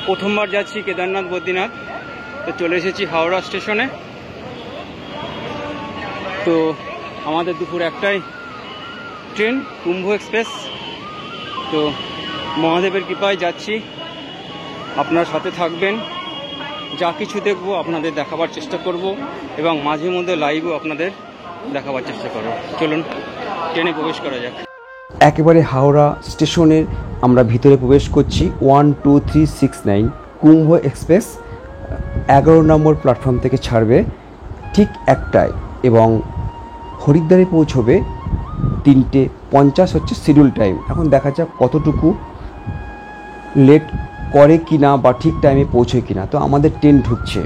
প্রথমবার যাচ্ছি কেদারনাথ বদ্রীনাথ। তো চলে এসেছি হাওড়া স্টেশনে। তো আমাদের দুপুর একটাই ট্রেন, কুম্ভ এক্সপ্রেস। তো মহাদেবের কৃপায় যাচ্ছি, আপনার সাথে থাকবেন। যা কিছু দেখব আপনাদের দেখাবার চেষ্টা করব এবং মাঝে মধ্যে লাইভও আপনাদের দেখাবার চেষ্টা করব। চলুন ট্রেনে প্রবেশ করা যাক। একেবারে হাওড়া স্টেশনের আমরা ভিতরে প্রবেশ করছি। 12369 কুম্ভ এক্সপ্রেস 11 নম্বর প্ল্যাটফর্ম থেকে ছাড়বে ঠিক একটায় এবং হরিদ্বারে পৌঁছবে 3:50 হচ্ছে শিডিউল টাইম। এখন দেখা যাক কতটুকু লেট করে কিনা বা ঠিক টাইমে পৌঁছয় কিনা। তো আমাদের ট্রেন ঢুকছে,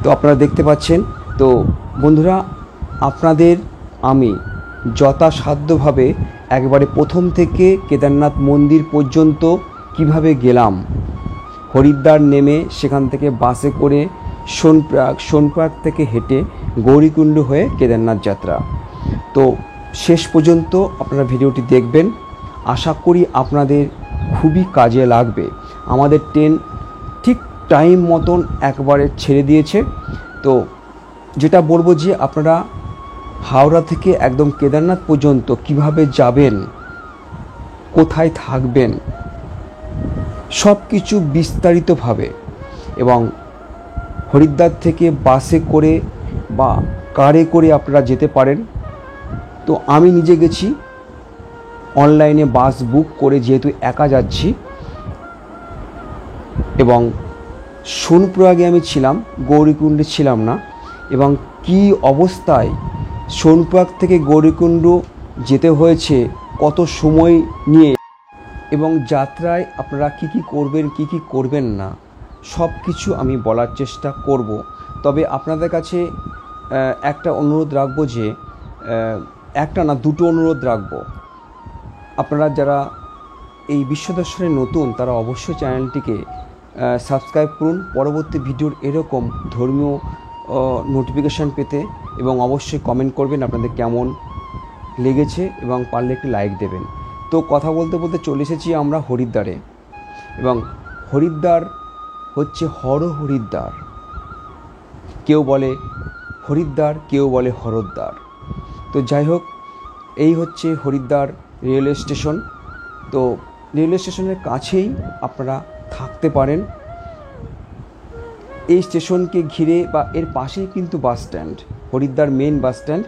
তো আপনারা দেখতে পাচ্ছেন। তো বন্ধুরা, আপনাদের আমি যথাসাধ্যভাবে একবারে প্রথম থেকে কেদারনাথ মন্দির পর্যন্ত কিভাবে গেলাম, হরিদ্বার নেমে সেখান থেকে বাসে করে সোনপ্রয়াগ থেকে হেঁটে গৌরীকুণ্ড হয়ে কেদারনাথ যাত্রা, তো শেষ পর্যন্ত আপনারা ভিডিওটি দেখবেন। আশা করি আপনাদের খুবই কাজে লাগবে। আমাদের ট্রেন ঠিক টাইম মতন একবারে ছেড়ে দিয়েছে। তো যেটা বলবো যে আপনারা হাওড়া থেকে একদম কেদারনাথ পর্যন্ত কিভাবে যাবেন, কোথায় থাকবেন, সব কিছু বিস্তারিতভাবে, এবং হরিদ্বার থেকে বাসে করে বা কারে করে আপনারা যেতে পারেন। তো আমি নিজে গেছি অনলাইনে বাস বুক করে, যেহেতু একা যাচ্ছি। এবং সোনপ্রয়াগে আমি ছিলাম, গৌরীকুণ্ডে ছিলাম না। এবং কি অবস্থায় সোনপ্রয়াগ থেকে গৌরীকুণ্ড যেতে হয়েছে, কত সময় নিয়ে, এবং যাত্রায় আপনারা কি কি করবেন কি কি করবেন না, সব কিছু আমি বলার চেষ্টা করব। তবে আপনাদের কাছে একটা অনুরোধ রাখবো যে, একটা না দুটো অনুরোধ রাখবো। আপনারা যারা এই বিশ্বদর্শনে নতুন তারা অবশ্যই চ্যানেলটিকে সাবস্ক্রাইব করুন পরবর্তী ভিডিওর এরকম ধর্মীয় নোটিফিকেশান পেতে, এবং অবশ্যই কমেন্ট করবেন আপনাদের কেমন লেগেছে এবং পারলে একটি লাইক দেবেন। তো কথা বলতে বলতে চলে এসেছি আমরা হরিদ্বারে। এবং হরিদ্বার হচ্ছে হরিদ্বার, কেউ বলে হরিদ্বার, কেউ বলে হরদ্বার। তো যাই হোক, এই হচ্ছে হরিদ্বার রেলওয়ে স্টেশন। তো রেলওয়ে স্টেশনের কাছেই আপনারা থাকতে পারেন। এই স্টেশনকে ঘিরে বা এর পাশেই কিন্তু bus stand, Haridwar main bus stand.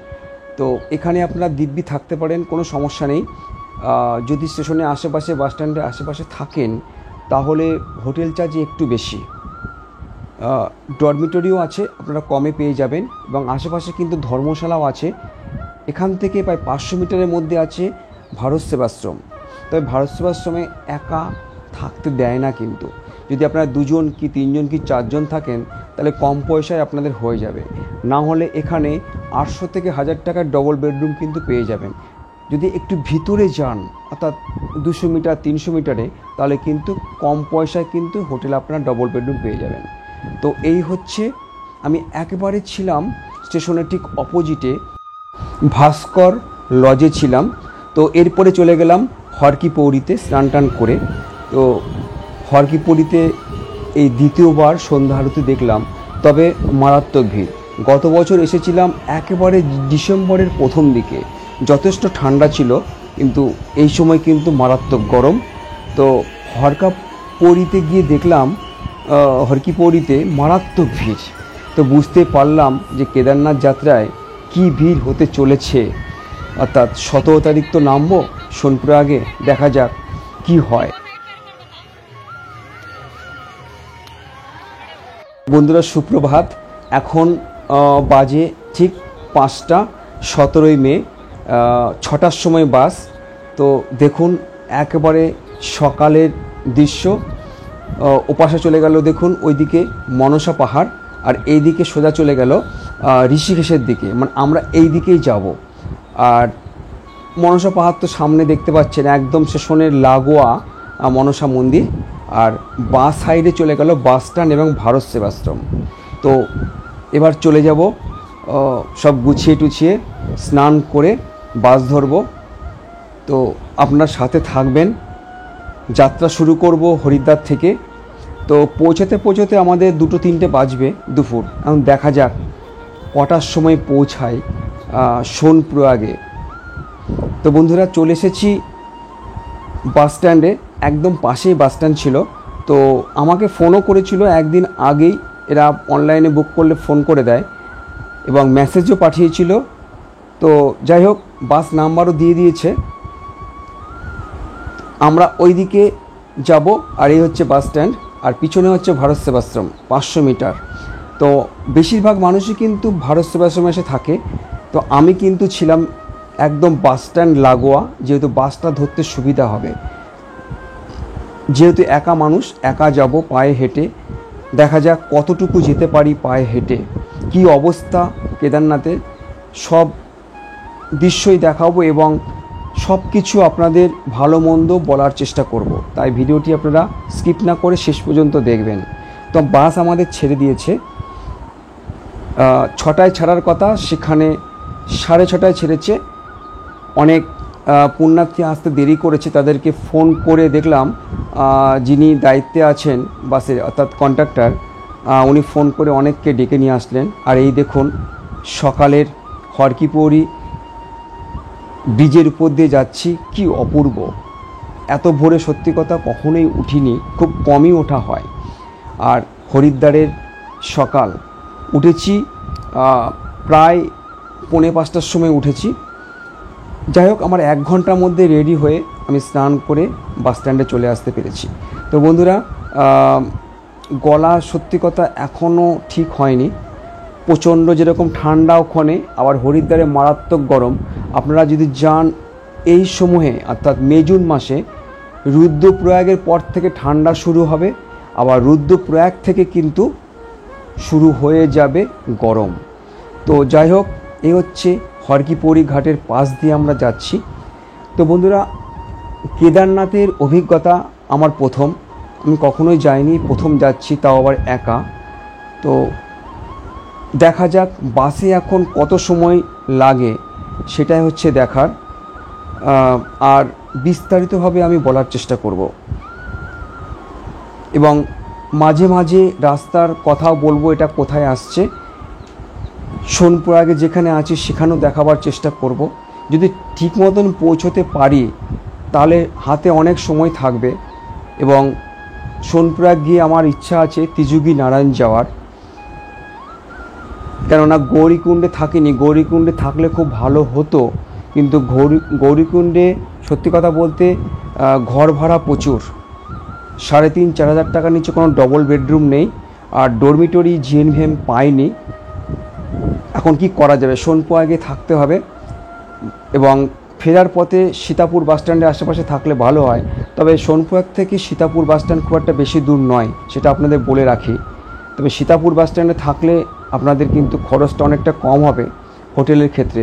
তো এখানে আপনারা দিব্যি থাকতে পারেন, কোনো সমস্যা নেই। যদি স্টেশনের আশেপাশে, বাস স্ট্যান্ডের আশেপাশে থাকেন তাহলে হোটেল চার্জ একটু বেশি। ডরমিটরিও আছে, আপনারা কমে পেয়ে যাবেন। এবং আশেপাশে কিন্তু ধর্মশালাও আছে। এখান থেকে প্রায় 500 মিটারের মধ্যে আছে ভারত সেবাশ্রম। তবে ভারত সেবাশ্রমে একা থাকতে দেয় না, কিন্তু যদি আপনারা 2জন কি 3জন কি 4জন থাকেন তাহলে কম পয়সায় আপনাদের হয়ে যাবে। না হলে এখানে 800 থেকে 1000 টাকার ডবল বেডরুম কিন্তু পেয়ে যাবেন। যদি একটু ভিতরে যান, অর্থাৎ 200 মিটার 300 মিটারে, তাহলে কিন্তু কম পয়সায় কিন্তু হোটেলে আপনারা ডবল বেডরুম পেয়ে যাবেন। তো এই হচ্ছে, আমি একেবারে ছিলাম স্টেশনের ঠিক অপোজিটে ভাস্কর লজে ছিলাম। তো এরপরে চলে গেলাম হরকি পৌরিতে স্নান টান করে। তো হরকি পৌরিতে এই দ্বিতীয়বার সন্ধ্যা আরতি দেখলাম, তবে মারাত্মক ভিড়। গত বছর এসেছিলাম একেবারে ডিসেম্বরের প্রথম দিকে, যথেষ্ট ঠান্ডা ছিল, কিন্তু এই সময় কিন্তু মারাত্মক গরম। তো হরকা পৌরিতে গিয়ে দেখলাম হরকি পৌরিতে মারাত্মক ভিড়। তো বুঝতে পারলাম যে কেদারনাথ যাত্রায় কি ভিড় হতে চলেছে। অর্থাৎ 17 তারিখ তো নামবো সোনপ্রয়াগে, দেখা যাক কি হয়। বন্ধুরা সুপ্রভাত, এখন বাজে ঠিক 5টা, 17 মে, 6টার সময় বাস। তো দেখুন একেবারে সকালের দৃশ্য। ওপাশে চলে গেল দেখুন ওইদিকে মনসা পাহাড়, আর এই দিকে সোজা চলে গেল ঋষিকেশের দিকে, মানে আমরা এই দিকেই যাব। আর মনসা পাহাড় তো সামনে দেখতে পাচ্ছেন, একদম স্টেশনের লাগোয়া মনসা মন্দির। আর বাঁ সাইডে চলে গেল বাস স্ট্যান্ড এবং ভারত সেবাশ্রম। তো এবার চলে যাব, সব গুছিয়ে টুছিয়ে স্নান করে বাস ধরব। তো আপনার সাথে থাকবেন। যাত্রা শুরু করব হরিদ্বার থেকে। তো পৌঁছাতে পৌঁছাতে আমাদের 2-3টে বাজবে দুপুর। এখন দেখা যাক কটার সময় পৌঁছাই সোনপ্রয়াগে। তো বন্ধুরা চলে এসেছি বাস স্ট্যান্ডে, একদম পাশেই বাস স্ট্যান্ড ছিল। তো আমাকে ফোনও করেছিল একদিন আগেই, এরা অনলাইনে বুক করলে ফোন করে দেয় এবং মেসেজও পাঠিয়েছিল। তো যাই হোক, বাস নাম্বারও দিয়ে দিয়েছে, আমরা ওই দিকে যাব। আর এই হচ্ছে বাস স্ট্যান্ড, আর পিছনে হচ্ছে ভারত সেবাশ্রম 500 মিটার। তো বেশিরভাগ মানুষই কিন্তু ভারত সেবাশ্রমে এসে থাকে। তো আমি কিন্তু ছিলাম একদম বাস স্ট্যান্ড লাগোয়া, যেহেতু বাসটা ধরতে সুবিধা হবে। যেহেতু একা মানুষ, একা যাব পায়ে হেঁটে। দেখা যাক কতটুকু যেতে পারি পায়ে হেঁটে, কি অবস্থা কেদারনাথের সব দৃশ্যই দেখাবো এবং সব কিছু আপনাদের ভালো মন্দ বলার চেষ্টা করব। তাই ভিডিওটি আপনারা স্কিপ না করে শেষ পর্যন্ত দেখবেন। তো বাস আমাদের ছেড়ে দিয়েছে 6টায় ছাড়ার কথা, সেখানে 6:30 ছেড়েছে। অনেক পুণ্যার্থী আসতে দেরি করেছে, তাদেরকে ফোন করে দেখলাম যিনি দায়িত্বে আছেন বাসের অর্থাৎ কন্ডাক্টর, উনি ফোন করে অনেককে ডেকে নিয়ে আসলেন। আর এই দেখুন সকালের হরকিপৌরি ব্রিজের উপর দিয়ে যাচ্ছি, কি অপূর্ব। এত ভোরে সত্যি কথা কখনোই উঠিনি, খুব কমই ওঠা হয়। আর হরিদ্বারের সকাল উঠেছি প্রায় 4:45টার সময় উঠেছি। যাই হোক, আমার 1 ঘন্টার মধ্যে রেডি হয়ে আমি স্নান করে বাস স্ট্যান্ডে চলে আসতে পেরেছি। তো বন্ধুরা, গলা সত্যি কথা এখনও ঠিক হয়নি, প্রচণ্ড যেরকম ঠান্ডা ওখানে, আবার হরিদ্বারে মারাত্মক গরম। আপনারা যদি যান এই সময়ে অর্থাৎ মে জুন মাসে, রুদ্রপ্রয়াগের পর থেকে ঠান্ডা শুরু হবে, আবার রুদ্রপ্রয়াগ থেকে কিন্তু শুরু হয়ে যাবে গরম। তো যাই হোক, এই হচ্ছে হরকিপৌরি ঘাটের পাশ দিয়ে আমরা যাচ্ছি। তো বন্ধুরা, কেদারনাথের অভিজ্ঞতা আমার প্রথম, আমি কখনোই যাইনি, প্রথম যাচ্ছি, তাও আবার একা। তো দেখা যাক বাসে এখন কত সময় লাগে, সেটাই হচ্ছে দেখার। আর বিস্তারিতভাবে আমি বলার চেষ্টা করব এবং মাঝে মাঝে রাস্তার কথাও বলবো, এটা কোথায় আসছে। সোনপ্রয়াগে যেখানে আছি সেখানেও দেখাবার চেষ্টা করব। যদি ঠিক মতন পৌঁছতে পারি তাহলে হাতে অনেক সময় থাকবে। এবং সোনপ্রয়াগ গিয়ে আমার ইচ্ছা আছে তিজুগি নারায়ণ যাওয়ার, কেননা গৌরীকুণ্ডে থাকিনি। গৌরীকুণ্ডে থাকলে খুব ভালো হতো, কিন্তু গৌরীকুণ্ডে সত্যি কথা বলতে ঘর ভাড়া প্রচুর, 3,500-4 হাজার টাকার নিচে কোনো ডবল বেডরুম নেই, আর ডরমিটরি জিএনভিএম পাইনি। এখন কি করা যাবে, সোনপ্রয়াগে থাকতে হবে। এবং ফেরার পথে সীতাপুর বাসস্ট্যান্ডের আশেপাশে থাকলে ভালো হয়। তবে সোনপ্রয়াগ থেকে সীতাপুর বাসস্ট্যান্ড খুব একটা বেশি দূর নয়, সেটা আপনাদের বলে রাখি। তবে সীতাপুর বাসস্ট্যান্ডে থাকলে আপনাদের কিন্তু খরচটা অনেকটা কম হবে হোটেলের ক্ষেত্রে,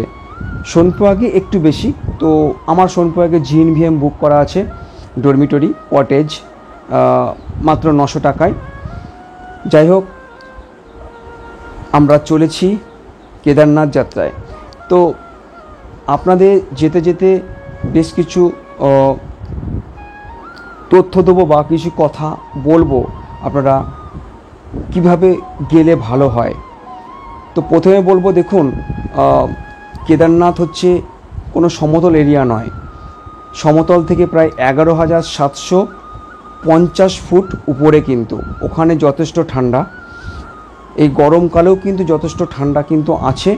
সোনপ্রয়াগে একটু বেশি। তো আমার সোনপ্রয়াগে জিএনভিএম বুক করা আছে, ডরমিটরি কটেজ, মাত্র 900 টাকায়। যাই হোক, আমরা চলেছি কেদারনাথ যাত্রায়। তো আপনাদের যেতে যেতে বেশ কিছু তথ্য দেবো বা কিছু কথা বলবো, আপনারা কিভাবে গেলে ভালো হয়। তো প্রথমে বলবো, দেখুন কেদারনাথ হচ্ছে কোনো সমতল এরিয়া নয়, সমতল থেকে প্রায় 11,750 ফুট উপরে, কিন্তু ওখানে যথেষ্ট ঠান্ডা। এই গরমকালেও কিন্তু যথেষ্ট ঠান্ডা কিন্তু আছে,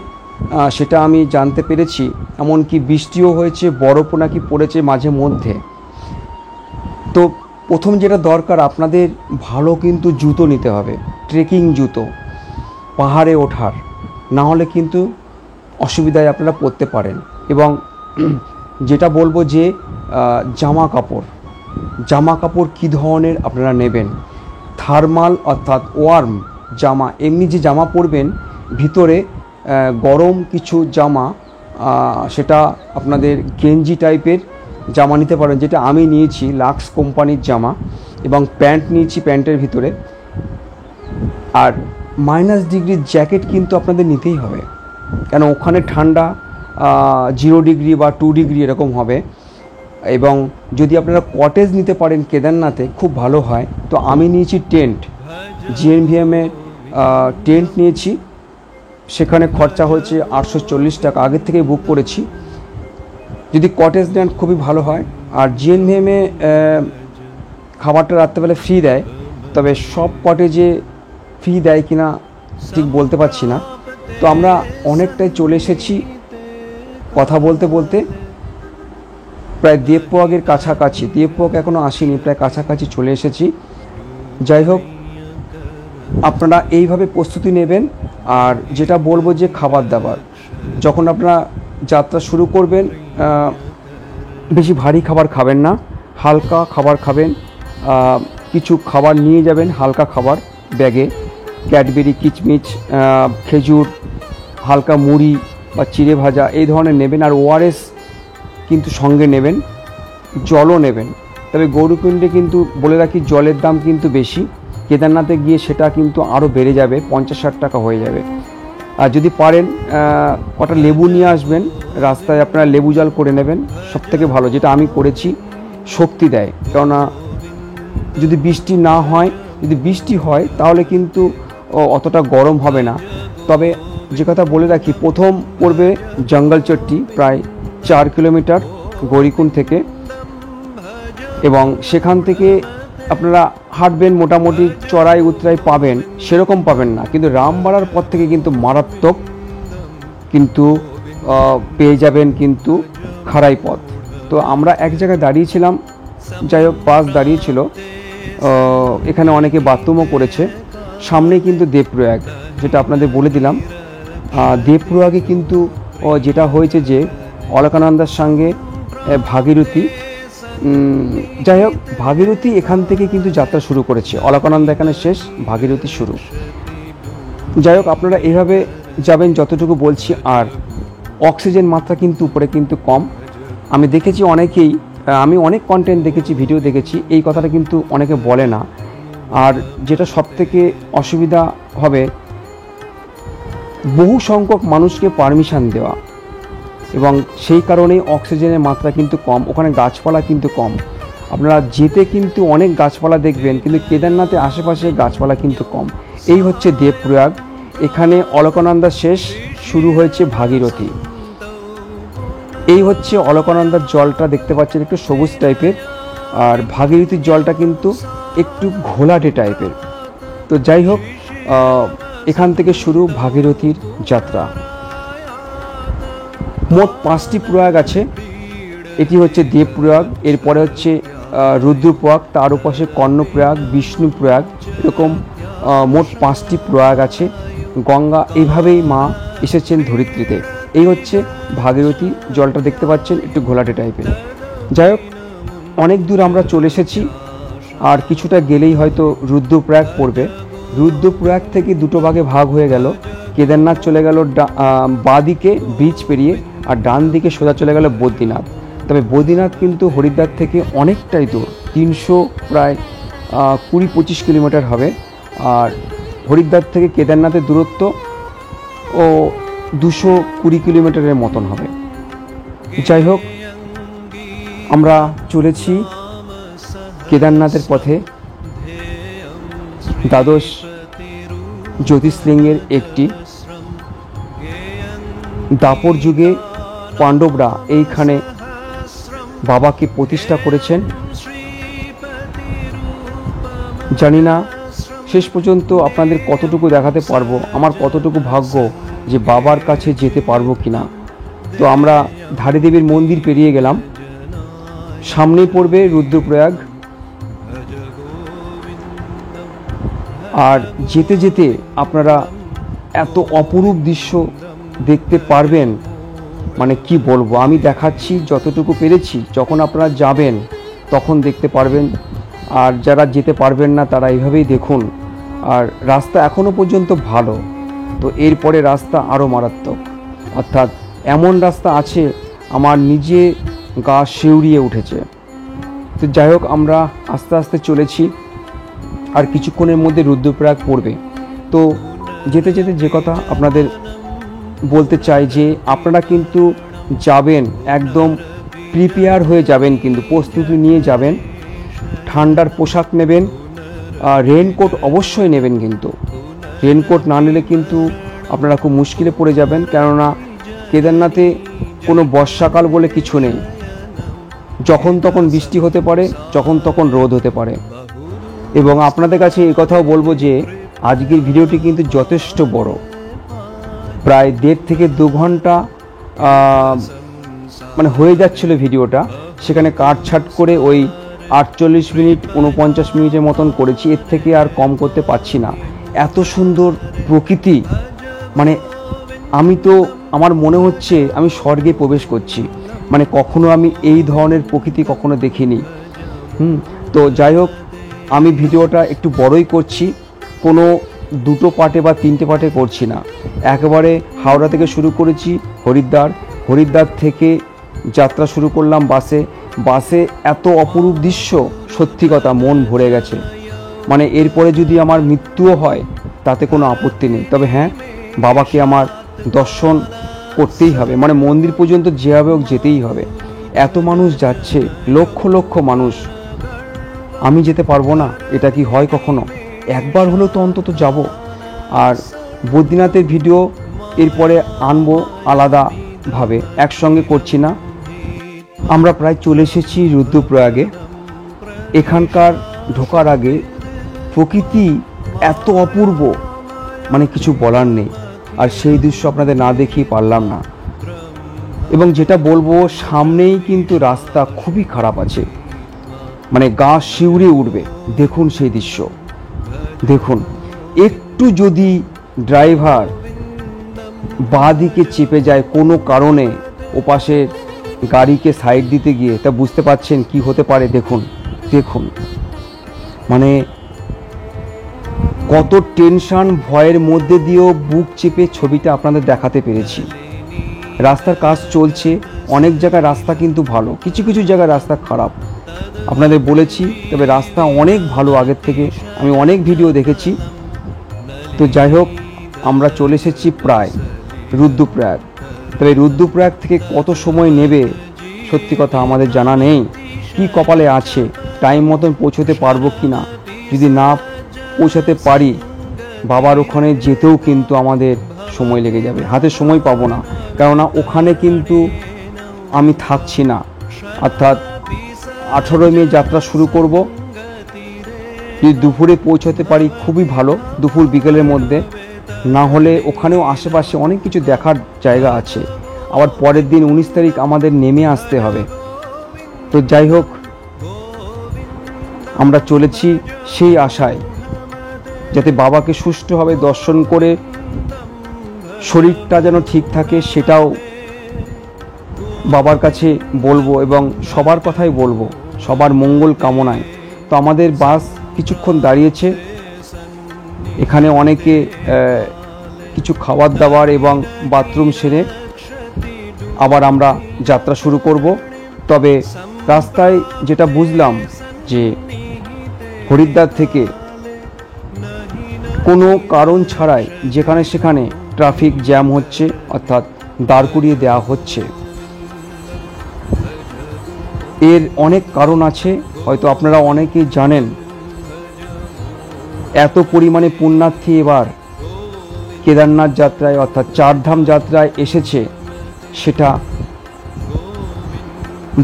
সেটা আমি জানতে পেরেছি। এমনকি বৃষ্টিও হয়েছে, বরফও নাকি পড়েছে মাঝে মধ্যে। তো প্রথম যেটা দরকার, আপনাদের ভালো কিন্তু জুতো নিতে হবে, ট্রেকিং জুতো, পাহাড়ে ওঠার, না হলে কিন্তু অসুবিধায় আপনারা পড়তে পারেন। এবং যেটা বলবো যে জামা কাপড় কী ধরনের আপনারা নেবেন, থার্মাল অর্থাৎ ওয়ার্ম জামা, এমনি যে জামা পরবেন ভিতরে গরম কিছু জামা, সেটা আপনাদের গেঞ্জি টাইপের জামা নিতে পারেন, যেটা আমি নিয়েছি লাক্স কোম্পানির জামা, এবং প্যান্ট নিয়েছি প্যান্টের ভিতরে। আর -ডিগ্রির জ্যাকেট কিন্তু আপনাদের নিতেই হবে, কেন ওখানে ঠান্ডা 0 ডিগ্রি বা 2 ডিগ্রি এরকম হবে। এবং যদি আপনারা কটেজ নিতে পারেন কেদারনাথে খুব ভালো হয়। তো আমি নিয়েছি টেন্ট, জিএনভিএমের টেন্ট নিয়েছি, সেখানে খরচা হয়েছে 840 টাকা, আগের থেকে বুক করেছি। যদি কটেজ নেন খুবই ভালো হয়। আর জিএনভিএমে খাবারটা রাত্রেবেলা ফ্রি দেয়, তবে সব কটেজে ফ্রি দেয় কিনা ঠিক বলতে পারছি না। তো আমরা অনেকটাই চলে এসেছি, কথা বলতে বলতে প্রায় দেবপ্রয়াগের কাছাকাছি। দেবপ্রয়াগ এখনও আসিনি, প্রায় কাছাকাছি চলে এসেছি। যাই হোক, আপনারা এইভাবে প্রস্তুতি নেবেন। আর যেটা বলবো যে খাবার দাবার, যখন আপনারা যাত্রা শুরু করবেন বেশি ভারী খাবার খাবেন না, হালকা খাবার খাবেন। কিছু খাবার নিয়ে যাবেন, হালকা খাবার ব্যাগে, ক্যাডবেরি, কিচমিচ, খেজুর, হালকা মুড়ি বা চিড়ে ভাজা এই ধরনের নেবেন। আর ওআরএস কিন্তু সঙ্গে নেবেন, জলও নেবেন। তবে গৌরকুণ্ডে কিন্তু বলে রাখি জলের দাম কিন্তু বেশি, কেদারনাথে গিয়ে সেটা কিন্তু আরও বেড়ে যাবে, 50-60 টাকা হয়ে যাবে। আর যদি পারেন কটা লেবু নিয়ে আসবেন, রাস্তায় আপনারা লেবু জল করে নেবেন, সবথেকে ভালো। যেটা আমি করেছি, শক্তি দেয়। কেননা যদি বৃষ্টি না হয়, যদি বৃষ্টি হয় তাহলে কিন্তু অতটা গরম হবে না। তবে যে কথা বলে রাখি, প্রথম পড়বে জঙ্গল চট্টি, প্রায় 4 কিলোমিটার গৌরীকুণ্ড থেকে, এবং সেখান থেকে আপনারা হাঁটবেন, মোটামুটি চড়াই উতরাই পাবেন, সেরকম পাবেন না, কিন্তু রামবাড়ার পর থেকে কিন্তু মারাত্মক কিন্তু পেয়ে যাবেন কিন্তু খাড়াই পথ। তো আমরা এক জায়গায় দাঁড়িয়েছিলাম, যাই হোক বাস দাঁড়িয়েছিল, এখানে অনেকে বাথরুমও করেছে। সামনেই কিন্তু দেবপ্রয়াগ, যেটা আপনাদের বলে দিলাম। দেবপ্রয়াগে কিন্তু যেটা হয়েছে যে অলকানন্দার সঙ্গে ভাগীরথী, যাই হোক ভাগীরথী এখান থেকে কিন্তু যাত্রা শুরু করেছে, অলকানন্দা এখানে শেষ, ভাগীরথী শুরু। যাই হোক, আপনারা এভাবে যাবেন যতটুকু বলছি। আর অক্সিজেন মাত্রা কিন্তু উপরে কিন্তু কম। আমি দেখেছি অনেকেই, আমি অনেক কন্টেন্ট দেখেছি, ভিডিও দেখেছি, এই কথাটা কিন্তু অনেকে বলে না। আর যেটা সবথেকে অসুবিধা হবে, বহু সংখ্যক মানুষকে পারমিশন দেওয়া, এবং সেই কারণেই অক্সিজেনের মাত্রা কিন্তু কম, ওখানে গাছপালা কিন্তু কম। আপনারা যেতে কিন্তু অনেক গাছপালা দেখবেন, কিন্তু কেদারনাথের আশেপাশে গাছপালা কিন্তু কম। এই হচ্ছে দেবপ্রয়াগ, এখানে অলকানন্দা শেষ, শুরু হয়েছে ভাগীরথী। এই হচ্ছে অলকানন্দার জলটা দেখতে পাচ্ছেন, একটু সবুজ টাইপের, আর ভাগীরথীর জলটা কিন্তু একটু ঘোলাটে টাইপের। তো যাই হোক, এখান থেকে শুরু ভাগীরথীর যাত্রা। মোট 5টি প্রয়াগ আছে। এটি হচ্ছে দেবপ্রয়াগ, এরপরে হচ্ছে রুদ্রপ্রয়াগ, তার ওপাশে কর্ণপ্রয়াগ, বিষ্ণুপ্রয়াগ, এরকম মোট 5টি প্রয়াগ আছে। গঙ্গা এইভাবেই মা এসেছেন ধরিত্রীতে। এই হচ্ছে ভাগীরথী, জলটা দেখতে পাচ্ছেন একটু ঘোলাটে টাইপের। যাই হোক, অনেক দূর আমরা চলে এসেছি, আর কিছুটা গেলেই হয়তো রুদ্রপ্রয়াগ পড়বে। রুদ্রপ্রয়াগ থেকে দুটো ভাগে ভাগ হয়ে গেল, কেদারনাথ চলে গেল বাঁ দিকে ব্রিজ পেরিয়ে, আর ডান দিকে সোজা চলে গেল বদ্রীনাথ। তবে বদ্রীনাথ কিন্তু হরিদ্বার থেকে অনেকটাই দূর, 300 প্রায় 20-25 কিলোমিটার হবে। আর হরিদ্বার থেকে কেদারনাথের দূরত্ব ও 220 কিলোমিটারের মতন হবে। যাই হোক, আমরা চলেছি কেদারনাথের পথে। দ্বাদশ জ্যোতির্লিঙ্গের একটি, দাপর যুগে পাণ্ডবরা এইখানে বাবাকে প্রতিষ্ঠা করেছেন। জানি না শেষ পর্যন্ত আপনাদের কতটুকু দেখাতে পারবো, আমার কতটুকু ভাগ্য যে বাবার কাছে যেতে পারবো কিনা। তো আমরা ধারীদেবীর মন্দির পেরিয়ে গেলাম, সামনেই পড়বে রুদ্রপ্রয়াগ। আর যেতে যেতে আপনারা এত অপরূপ দৃশ্য দেখতে পারবেন, মানে কি বলবো, আমি দেখাচ্ছি যতটুকু পেরেছি। যখন আপনারা যাবেন তখন দেখতে পারবেন, আর যারা যেতে পারবেন না তারা এইভাবেই দেখুন। আর রাস্তা এখনও পর্যন্ত ভালো, তো এরপরে রাস্তা আরও মারাত্মক, অর্থাৎ এমন রাস্তা আছে আমার নিজে গা শিউরিয়ে উঠেছে। তো যাই হোক, আমরা আস্তে আস্তে চলেছি, আর কিছুক্ষণের মধ্যে রুদ্রপ্রয়াগ পড়বে। তো যেতে যেতে যে কথা আপনাদের বলতে চাই যে আপনারা কিন্তু যাবেন একদম প্রিপেয়ার হয়ে যাবেন, কিন্তু প্রস্তুতি নিয়ে যাবেন। ঠান্ডার পোশাক নেবেন, রেনকোট অবশ্যই নেবেন, কিন্তু রেনকোট না নিলে কিন্তু আপনারা খুব মুশকিলে পড়ে যাবেন, কেননা কেদারনাথে কোনো বর্ষাকাল বলে কিছু নেই। যখন তখন বৃষ্টি হতে পারে, যখন তখন রোদ হতে পারে। এবং আপনাদের কাছে এই কথাও বলবো যে আজকের ভিডিওটি কিন্তু যথেষ্ট বড়, প্রায় 1.5 থেকে 2 ঘন্টা মানে হয়ে যাচ্ছিল ভিডিওটা। সেখানে কাটছাট করে ওই 48 মিনিট 49 মিনিটের মতন করেছি, এর থেকে আর কম করতে পারছি না। এত সুন্দর প্রকৃতি, মানে আমি তো আমার মনে হচ্ছে আমি স্বর্গে প্রবেশ করছি। মানে কখনো আমি এই ধরনের প্রকৃতি কখনো দেখিনি। তো যাই হোক, আমি ভিডিওটা একটু বড়ই করছি, কোনো 2 পার্টে বা 3টে পার্টে করছি না। একেবারে হাওড়া থেকে শুরু করেছি হরিদ্বার থেকে যাত্রা শুরু করলাম বাসে এত অপরূপ দৃশ্য, সত্যি কথা মন ভরে গেছে। মানে এরপরে যদি আমার মৃত্যুও হয় তাতে কোনো আপত্তি নেই, তবে হ্যাঁ, বাবাকে আমার দর্শন করতেই হবে, মানে মন্দির পর্যন্ত যেভাবে হোক যেতেই হবে। এত মানুষ যাচ্ছে, লক্ষ লক্ষ মানুষ, আমি যেতে পারবো না? এটা কি হয় কখনো? একবার হলেও তো অন্তত যাব। আর বদ্রীনাথের ভিডিও এরপরে আনবো আলাদাভাবে, একসঙ্গে করছি না। আমরা প্রায় চলে এসেছি রুদ্রপ্রয়াগে। এখানকার ঢোকার আগে প্রকৃতি এত অপূর্ব, মানে কিছু বলার নেই। আর সেই দৃশ্য আপনাদের না দেখিয়ে পারলাম না। এবং যেটা বলবো, সামনেই কিন্তু রাস্তা খুবই খারাপ আছে, মানে গা শিউরে উঠবে। দেখুন সেই দৃশ্য, দেখুন। একটু যদি ড্রাইভার বাঁ দিকে চেপে যায় কোনো কারণে, ওপাশে গাড়িকে সাইড দিতে গিয়ে, তা বুঝতে পারছেন কি হতে পারে। দেখুন মানে কত টেনশন, ভয়ের মধ্যে দিয়েও বুক চেপে ছবিটা আপনাদের দেখাতে পেরেছি। রাস্তার কাজ চলছে, অনেক জায়গায় রাস্তা কিন্তু ভালো, কিছু কিছু জায়গায় রাস্তা খারাপ, আপনাদের বলেছি। তবে রাস্তা অনেক ভালো আগের থেকে, আমি অনেক ভিডিও দেখেছি। তো যাই হোক, আমরা চলে এসেছি প্রায় রুদ্রপ্রয়াগ। তবে রুদ্রপ্রয়াগ থেকে কত সময় নেবে সত্যি কথা আমাদের জানা নেই। কি কপালে আছে, টাইম মতন পৌঁছতে পারবো কি না। যদি না পৌঁছাতে পারি, বাবার ওখানে যেতেও কিন্তু আমাদের সময় লেগে যাবে, হাতে সময় পাবো না। কেননা ওখানে কিন্তু আমি থাকছি না, অর্থাৎ 18 মে যাত্রা শুরু করব। যদি দুপুরে পৌঁছাতে পারি খুবই ভালো, দুপুর বিকেলের মধ্যে। না হলে ওখানেও আশেপাশে অনেক কিছু দেখার জায়গা আছে। আবার পরের দিন 19 তারিখ আমাদের নেমে আসতে হবে। তো যাই হোক, আমরা চলেছি সেই আশায়, যাতে বাবাকে সুষ্ঠুভাবে দর্শন করে শরীরটা যেন ঠিক থাকে, সেটাও বাবার কাছে বলবো এবং সবার কথাই বলবো, সবার মঙ্গল কামনায়। তো আমাদের বাস কিছুক্ষণ দাঁড়িয়েছে এখানে, অনেকে কিছু খাবার দাবার এবং বাথরুম সেরে আবার আমরা যাত্রা শুরু করব। তবে রাস্তায় যেটা বুঝলাম যে হরিদ্বার থেকে কোনো কারণ ছাড়াই যেখানে সেখানে ট্রাফিক জ্যাম হচ্ছে, অর্থাৎ দাঁড় করিয়ে দেওয়া হচ্ছে। এর অনেক কারণ আছে, হয়তো আপনারা অনেকেই জানেন। এত পরিমাণে পুণ্যার্থী এবার কেদারনাথ যাত্রায়, অর্থাৎ 4 ধাম যাত্রায় এসেছে, সেটা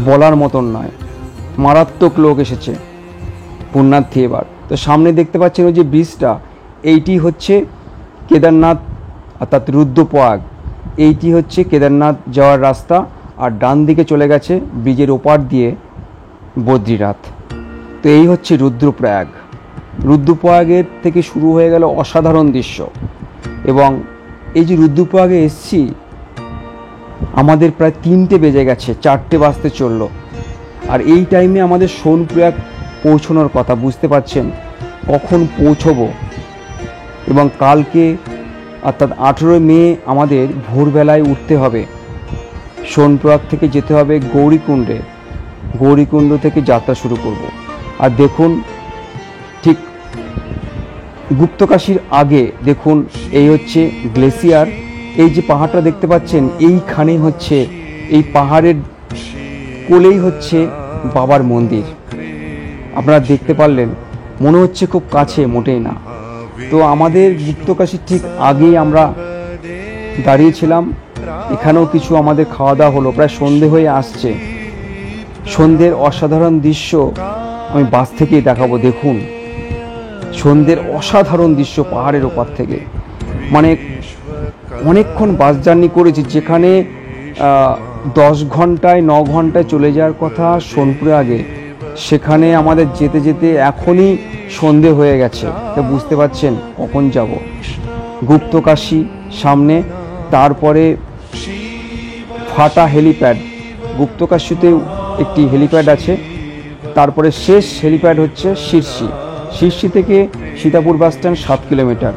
বলার মতন নয়। মারাত্মক লোক এসেছে পুণ্যার্থী এবার। তো সামনে দেখতে পাচ্ছেন ওই যে ব্রিজটা, এইটি হচ্ছে কেদারনাথ, অর্থাৎ রুদ্রপ্রয়াগ। এইটি হচ্ছে কেদারনাথ যাওয়ার রাস্তা। আর ডান দিকে চলে গেছে ব্রিজের ওপার দিয়ে বদ্রীনাথ। তো এই হচ্ছে রুদ্রপ্রয়াগ। রুদ্রপ্রয়াগের থেকে শুরু হয়ে গেল অসাধারণ দৃশ্য। এবং এই যে রুদ্রপ্রয়াগে এসছি, আমাদের প্রায় 3টে বেজে গেছে, 4টে বাজতে চললো। আর এই টাইমে আমাদের সোনপ্রয়াগ পৌঁছানোর কথা, বুঝতে পারছেন কখন পৌঁছবো। এবং কালকে অর্থাৎ 18 মে আমাদের ভোরবেলায় উঠতে হবে, সোনপ্রয়াগ থেকে যেতে হবে গৌরীকুণ্ডে, গৌরীকুণ্ড থেকে যাত্রা শুরু করব। আর দেখুন, ঠিক গুপ্তকাশীর আগে দেখুন, এই হচ্ছে গ্লেসিয়ার। এই যে পাহাড়টা দেখতে পাচ্ছেন, এইখানে হচ্ছে, এই পাহাড়ের কোলেই হচ্ছে বাবার মন্দির। আপনারা দেখতে পারলেন, মনে হচ্ছে খুব কাছে, মোটেই না। তো আমাদের গুপ্তকাশীর ঠিক আগেই আমরা দাঁড়িয়েছিলাম। এখানেও কিছু আমাদের খাওয়া দাওয়া হলো, প্রায় সন্ধে হয়ে আসছে। সন্ধ্যের অসাধারণ দৃশ্য আমি বাস থেকেই দেখাবো। দেখুন সন্ধ্যের অসাধারণ দৃশ্য পাহাড়ের ওপার থেকে। মানে অনেকক্ষণ বাস জার্নি করেছি, যেখানে 10 ঘন্টায় 9 ঘন্টায় চলে যাওয়ার কথা সোনপুরে আগে, সেখানে আমাদের যেতে যেতে এখনই সন্ধে হয়ে গেছে। তো বুঝতে পারছেন কখন যাব। গুপ্তকাশী সামনে, তারপরে ফাটা হেলিপ্যাড। গুপ্তকাশীতেও একটি হেলিপ্যাড আছে। তারপরে শেষ হেলিপ্যাড হচ্ছে শিরসি। শিরসি থেকে সীতাপুর বাসস্ট্যান্ড 7 কিলোমিটার,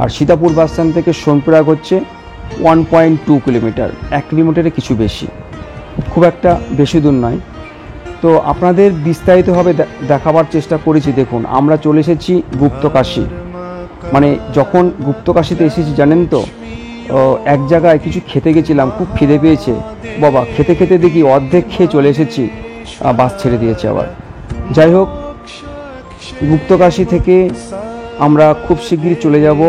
আর সীতাপুর বাসস্ট্যান্ড থেকে সোনপুরাগ হচ্ছে 1.2 কিলোমিটার, 1 কিলোমিটারে কিছু বেশি, খুব একটা বেশি দূর নয়। তো আপনাদের বিস্তারিতভাবে দেখাবার চেষ্টা করেছি। দেখুন আমরা চলে এসেছি গুপ্তকাশী। মানে যখন গুপ্তকাশীতে এসেছি জানেন তো, এক জায়গায় কিছু খেতে গেছিলাম, খুব খিদে পেয়েছে বাবা, খেতে খেতে দেখি অর্ধেক খেয়ে চলে এসেছি, বাস ছেড়ে দিয়েছে আবার। যাই হোক, গুপ্তকাশী থেকে আমরা খুব শিগগিরই চলে যাব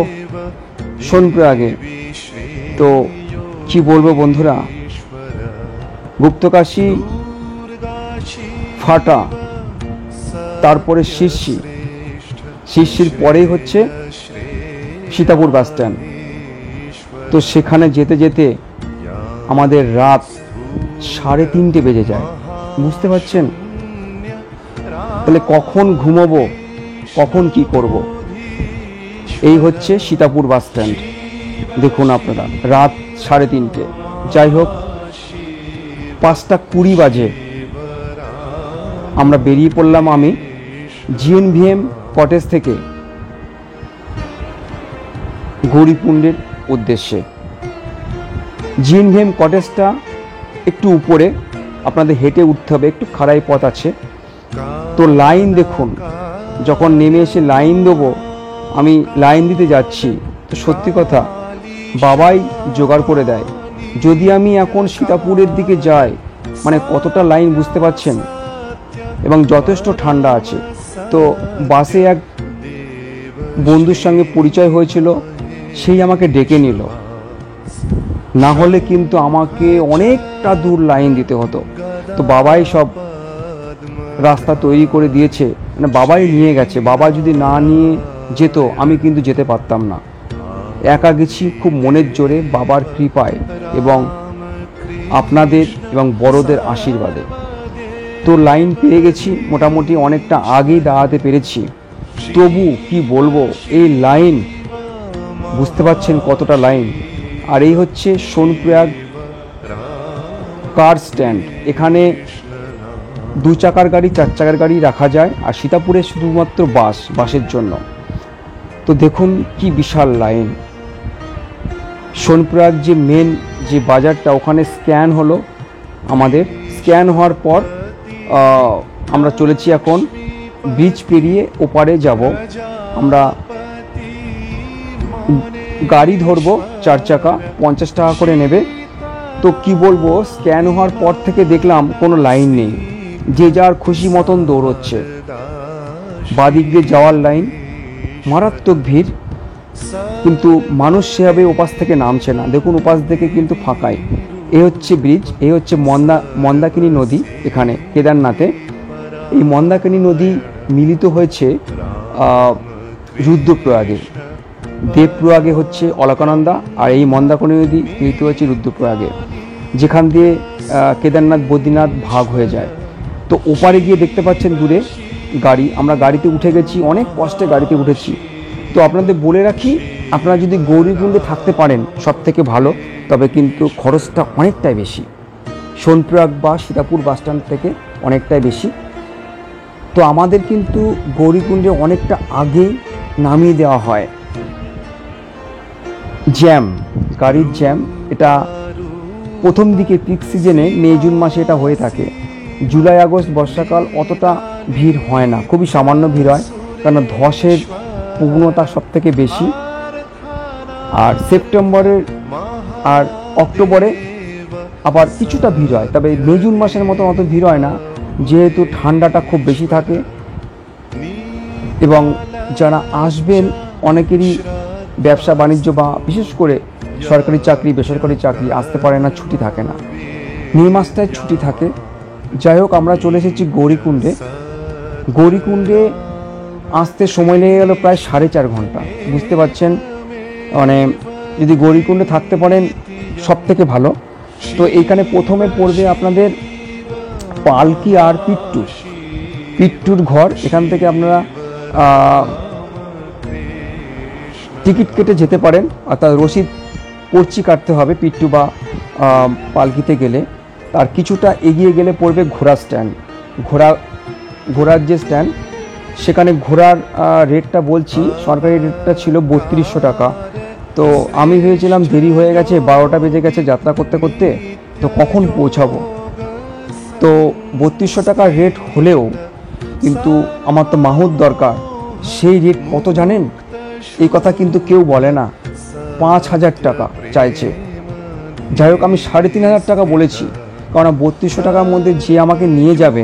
সোনপ্রয়াগে। তো কি বলবো বন্ধুরা, গুপ্তকাশী, ফাটা, তারপরে শিরসি, শিরসির পরেই হচ্ছে সীতাপুর বাসস্ট্যান্ড। তো সেখানে যেতে যেতে আমাদের রাত 3:30 বেজে যায়। বুঝতে পারছেন? তাহলে কখন ঘুমোবো, কখন কি করব? এই হচ্ছে সীতাপুর বাসস্ট্যান্ড। দেখুন আপনারা, রাত 3:30। যাই হোক, 5:20 বাজে আমরা বেরিয়ে পড়লাম। আমি GNVM কটেজ থেকে গৌরীকুণ্ডের উদ্দেশ্যে। GNVM কটেজটা একটু উপরে, আপনাদের হেঁটে উঠতে হবে, একটু খাড়াই পথ আছে। তো লাইন দেখুন, যখন নেমে এসে লাইন দেবো, আমি লাইন দিতে যাচ্ছি, তো সত্যি কথা বাবাই জোগাড় করে দেয়। যদি আমি এখন সীতাপুরের দিকে যাই, মানে কতটা লাইন বুঝতে পারছেন, এবং যথেষ্ট ঠান্ডা আছে। তো বাসে এক বন্ধুর সঙ্গে পরিচয় হয়েছিল, সেই আমাকে ডেকে নিল, না হলে কিন্তু আমাকে অনেকটা দূর লাইন দিতে হতো। তো বাবাই সব রাস্তা তৈরি করে দিয়েছে, মানে বাবাই নিয়ে গেছে। বাবা যদি না নিয়ে যেত আমি কিন্তু যেতে পারতাম না। একা গেছি খুব মনের জোরে, বাবার কৃপায় এবং আপনাদের এবং বড়দের আশীর্বাদে। তো লাইন পেয়ে গেছি, মোটামুটি অনেকটা আগেই দাঁড়াতে পেরেছি। তবু কি বলবো, এই লাইন, বুঝতে পারছেন কতটা লাইন। আর এই হচ্ছে সোনপ্রয়াগ কার স্ট্যান্ড। এখানে 2 চাকার গাড়ি, 4 চাকার গাড়ি রাখা যায়, আর সীতাপুরে শুধুমাত্র বাসের জন্য। তো দেখুন কি বিশাল লাইন। সোনপ্রয়াগ যে মেন যে বাজারটা, ওখানে স্ক্যান হলো আমাদের। স্ক্যান হওয়ার পর আমরা চলেছি এখন ব্রিজ পেরিয়ে ওপারে যাব। আমরা গাড়ি ধরবো 4 চাকা, 50 টাকা করে নেবে। তো কি বলবো, স্ক্যান হওয়ার পর থেকে দেখলাম কোনো লাইন নেই, যে যার খুশি মতন দৌড়চ্ছে। বাদিক দিয়ে যাওয়ার লাইন, মারাত্মক ভিড়, কিন্তু মানুষ সেভাবে ওপাশ থেকে নামছে না। দেখুন ওপাশ থেকে কিন্তু ফাঁকাই। এই হচ্ছে ব্রিজ, এই হচ্ছে মন্দাকিনী নদী। এখানে কেদারনাথে এই মন্দাকিনী নদী মিলিত হয়েছে রুদ্রপ্রয়াগে। দেবপ্রয়াগে হচ্ছে অলকানন্দা, আর এই মন্দাকিনী নদী মিলিত হয়েছে রুদ্রপ্রয়াগে, যেখান দিয়ে কেদারনাথ বদ্রীনাথ ভাগ হয়ে যায়। তো ওপারে গিয়ে দেখতে পাচ্ছেন দূরে গাড়ি, আমরা গাড়িতে উঠে গেছি, অনেক কষ্টে গাড়িতে উঠেছি। তো আপনাদের বলে রাখি, আপনারা যদি গৌরীকুণ্ডে থাকতে পারেন সব থেকে ভালো, তবে কিন্তু খরচটা অনেকটাই বেশি, সোনপ্রয়াগ বা সীতাপুর বাসস্ট্যান্ড থেকে অনেকটাই বেশি। তো আমাদের কিন্তু গৌরীকুণ্ডে অনেকটা আগেই নামিয়ে দেওয়া হয়। জ্যাম, গাড়ির জ্যাম, এটা প্রথম দিকে পিক সিজনে মে জুন মাসে এটা হয়ে থাকে। জুলাই আগস্ট বর্ষাকাল অতটা ভিড় হয় না, খুবই সামান্য ভিড় হয়, কারণ ধসের প্রবণতা সব থেকে বেশি। আর সেপ্টেম্বরের আর অক্টোবরে আবার কিছুটা ভিড় হয়, তবে মে জুন মাসের মতো অত ভিড় হয় না, যেহেতু ঠান্ডাটা খুব বেশি থাকে এবং যারা আসবেন অনেকেরই ব্যবসা বাণিজ্য বা বিশেষ করে সরকারি চাকরি বেসরকারি চাকরি আসতে পারে না, ছুটি থাকে না, মে মাসটায় ছুটি থাকে। যাই হোক, আমরা চলে এসেছি গৌরীকুণ্ডে। গৌরীকুণ্ডে আসতে সময় লেগে গেল প্রায় 4.5 ঘন্টা। বুঝতে পারছেন, মানে যদি গৌরীকুণ্ডে থাকতে পারেন সব থেকে ভালো। তো এইখানে প্রথমে পড়বে আপনাদের পালকি আর পিট্টুর ঘর। এখান থেকে আপনারা টিকিট কেটে যেতে পারেন, অর্থাৎ রসিদ পর্চি কাটতে হবে পিট্টু বা পালকিতে গেলে। তার কিছুটা এগিয়ে গেলে পড়বে ঘোড়া স্ট্যান্ড। ঘোড়ার যে স্ট্যান্ড, সেখানে ঘোড়ার রেটটা বলছি, সরকারি রেটটা ছিল 3200 টাকা। তো আমি ভেবেছিলাম দেরি হয়ে গেছে, 12টা বেজে গেছে যাত্রা করতে করতে, তো কখন পৌঁছাবো। তো 3200 টাকা রেট হলেও কিন্তু আমার তো মাহুত দরকার। সেই রেট কত জানেন? এই কথা কিন্তু কেউ বলে না, 5000 টাকা চাইছে। যাই হোক, আমি 3500 টাকা বলেছি, কারণ 3200 টাকার মধ্যে যে আমাকে নিয়ে যাবে,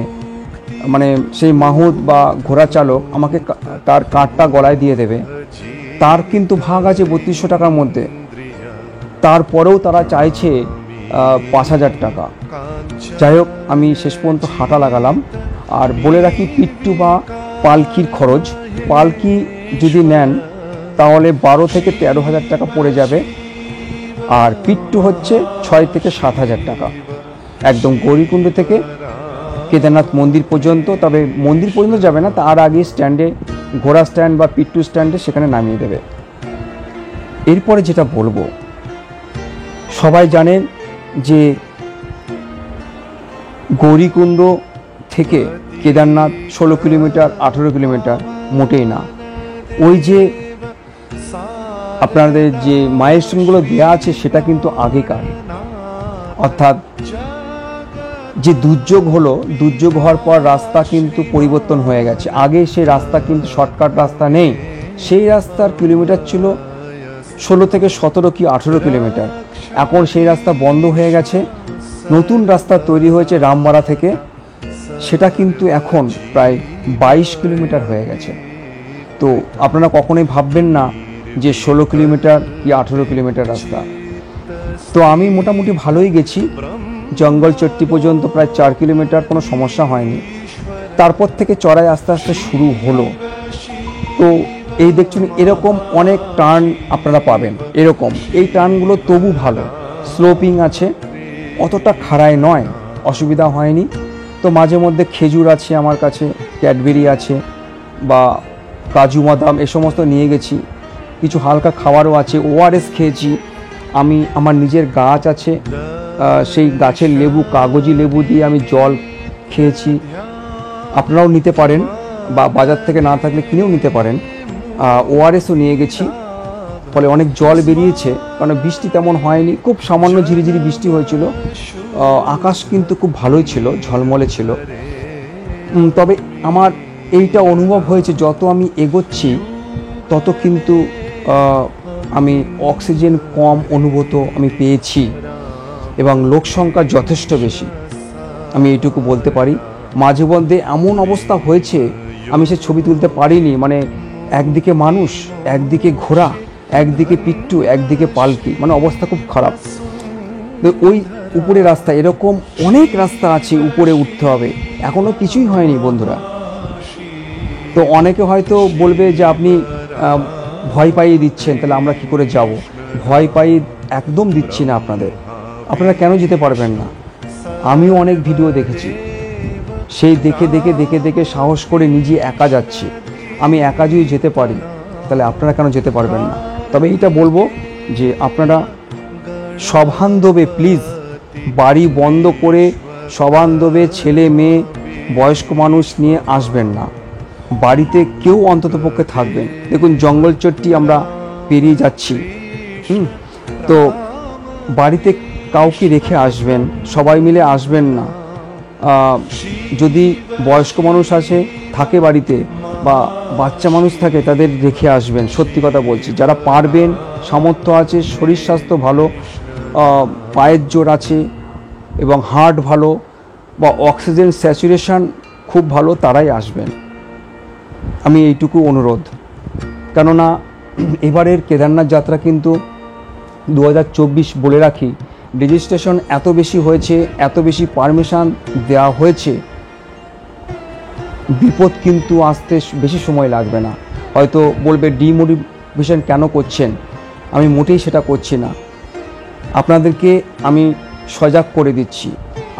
মানে সেই মাহুত বা ঘোড়া চালক আমাকে তার কার্ডটা গলায় দিয়ে দেবে, তার কিন্তু ভাগ আছে 3200 টাকার মধ্যে। তারপরেও তারা চাইছে 5000 টাকা। যাই হোক, আমি শেষ পর্যন্ত হাঁটা লাগালাম। আর বলে রাখি, পিট্টু বা পালকির খরচ, পালকি যদি নেন তাহলে 12 থেকে 13,000 টাকা পড়ে যাবে, আর পিট্টু হচ্ছে 6 থেকে 7,000 টাকা, একদম গৌরীকুণ্ড থেকে কেদারনাথ মন্দির পর্যন্ত। তবে মন্দির পর্যন্ত যাবে না, তার আগে স্ট্যান্ডে, ঘোড়া স্ট্যান্ড বা পিট্টু স্ট্যান্ডে, সেখানে নামিয়ে দেবে। এরপরে যেটা বলবো, সবাই জানেন যে গৌরীকুণ্ড থেকে কেদারনাথ 16 কিলোমিটার 18 কিলোমিটার মোটেই না। ওই যে আপনাদের যে মাইলস্টোনগুলো দেওয়া আছে সেটা কিন্তু আগেকার, অর্থাৎ যে দুর্যোগ হলো, দুর্যোগ হওয়ার পর রাস্তা কিন্তু পরিবর্তন হয়ে গেছে। আগে সেই রাস্তা কিন্তু শর্টকাট রাস্তা নেই, সেই রাস্তার কিলোমিটার ছিল 16 থেকে 17 কি 18 কিলোমিটার। এখন সেই রাস্তা বন্ধ হয়ে গেছে, নতুন রাস্তা তৈরি হয়েছে রামবাড়া থেকে, সেটা কিন্তু এখন প্রায় 22 কিলোমিটার হয়ে গেছে। তো আপনারা কখনোই ভাববেন না যে 16 কিলোমিটার কি 18 কিলোমিটার রাস্তা। তো আমি মোটামুটি ভালোই গেছি, জঙ্গল চট্টি পর্যন্ত প্রায় 4 কিলোমিটার, কোনো সমস্যা হয়নি। তারপর থেকে চড়াই আস্তে আস্তে শুরু হলো। তো এই দেখছেন, এরকম অনেক টার্ন আপনারা পাবেন, এরকম এই টার্নগুলো তবু ভালো, স্লোপিং আছে, অতটা খাড়ায় নয়, অসুবিধা হয়নি। তো মাঝে মধ্যে খেজুর আছে আমার কাছে, ক্যাডবেরি আছে বা কাজু বাদাম, এ সমস্ত নিয়ে গেছি। কিছু হালকা খাবারও আছে, ওআরএস খেয়েছি আমি। আমার নিজের গাছ আছে, সেই গাছের লেবু, কাগজি লেবু দিয়ে আমি জল খেয়েছি। আপনারাও নিতে পারেন, বা বাজার থেকে না থাকলে কিনেও নিতে পারেন। ওআরএসও নিয়ে গেছি, ফলে অনেক জল বেরিয়েছে। কারণ বৃষ্টি তেমন হয়নি, খুব সামান্য ঝিরিঝিরি বৃষ্টি হয়েছিল। আকাশ কিন্তু খুব ভালোই ছিল, ঝলমলে ছিল। তবে আমার এইটা অনুভব হয়েছে, যত আমি এগোচ্ছি তত কিন্তু আমি অক্সিজেন কম অনুভূত আমি পেয়েছি, এবং লোক সংখ্যা যথেষ্ট বেশি, আমি এইটুকু বলতে পারি। মাঝে মধ্যে এমন অবস্থা হয়েছে আমি সে ছবি তুলতে পারিনি, মানে একদিকে মানুষ, একদিকে ঘোড়া, একদিকে পিট্টু, একদিকে পালকি, মানে অবস্থা খুব খারাপ। তো ওই উপরে রাস্তা, এরকম অনেক রাস্তা আছে, উপরে উঠতে হবে, এখনও কিছুই হয়নি বন্ধুরা। তো অনেকে হয়তো বলবে যে আপনি ভয় পাইয়ে দিচ্ছেন, তাহলে আমরা কি করে যাব? ভয় পাইয়ে একদম দিচ্ছি না আপনাদের। আপনারা কেন যেতে পারবেন না? আমিও অনেক ভিডিও দেখেছি, সেই দেখে দেখে দেখে দেখে সাহস করে নিজে একা যাচ্ছি। আমি একা যদি যেতে পারি, তাহলে আপনারা কেন যেতে পারবেন না? তবে এইটা বলবো যে আপনারা সবান্ধবে প্লিজ বাড়ি বন্ধ করে সবান্ধবে ছেলে মেয়ে বয়স্ক মানুষ নিয়ে আসবেন না। বাড়িতে কেউ অন্ততপক্ষে থাকবেন। দেখুন, জঙ্গল চট্টি আমরা পেরিয়ে যাচ্ছি, তো বাড়িতে কাউকে রেখে আসবেন, সবাই মিলে আসবেন না। যদি বয়স্ক মানুষ থাকে বাড়িতে, বা বাচ্চা মানুষ থাকে, তাদের রেখে আসবেন। সত্যি কথা বলছি, যারা পারবেন, সামর্থ্য আছে, শরীর স্বাস্থ্য ভালো, পায়ের জোর আছে, এবং হার্ট ভালো বা অক্সিজেন স্যাচুরেশন খুব ভালো তারাই আসবেন। আমি এইটুকু অনুরোধ, কেননা এবারের কেদারনাথ যাত্রা কিন্তু 2024 বলে রাখি, রেজিস্ট্রেশন এত বেশি হয়েছে, এত বেশি পারমিশন দেওয়া হয়েছে, বিপদ কিন্তু আসতে বেশি সময় লাগবে না। হয়তো বলবে ডিমোটিভেশন কেন করছেন, আমি মোটেই সেটা করছি না। আপনাদেরকে আমি সজাগ করে দিচ্ছি।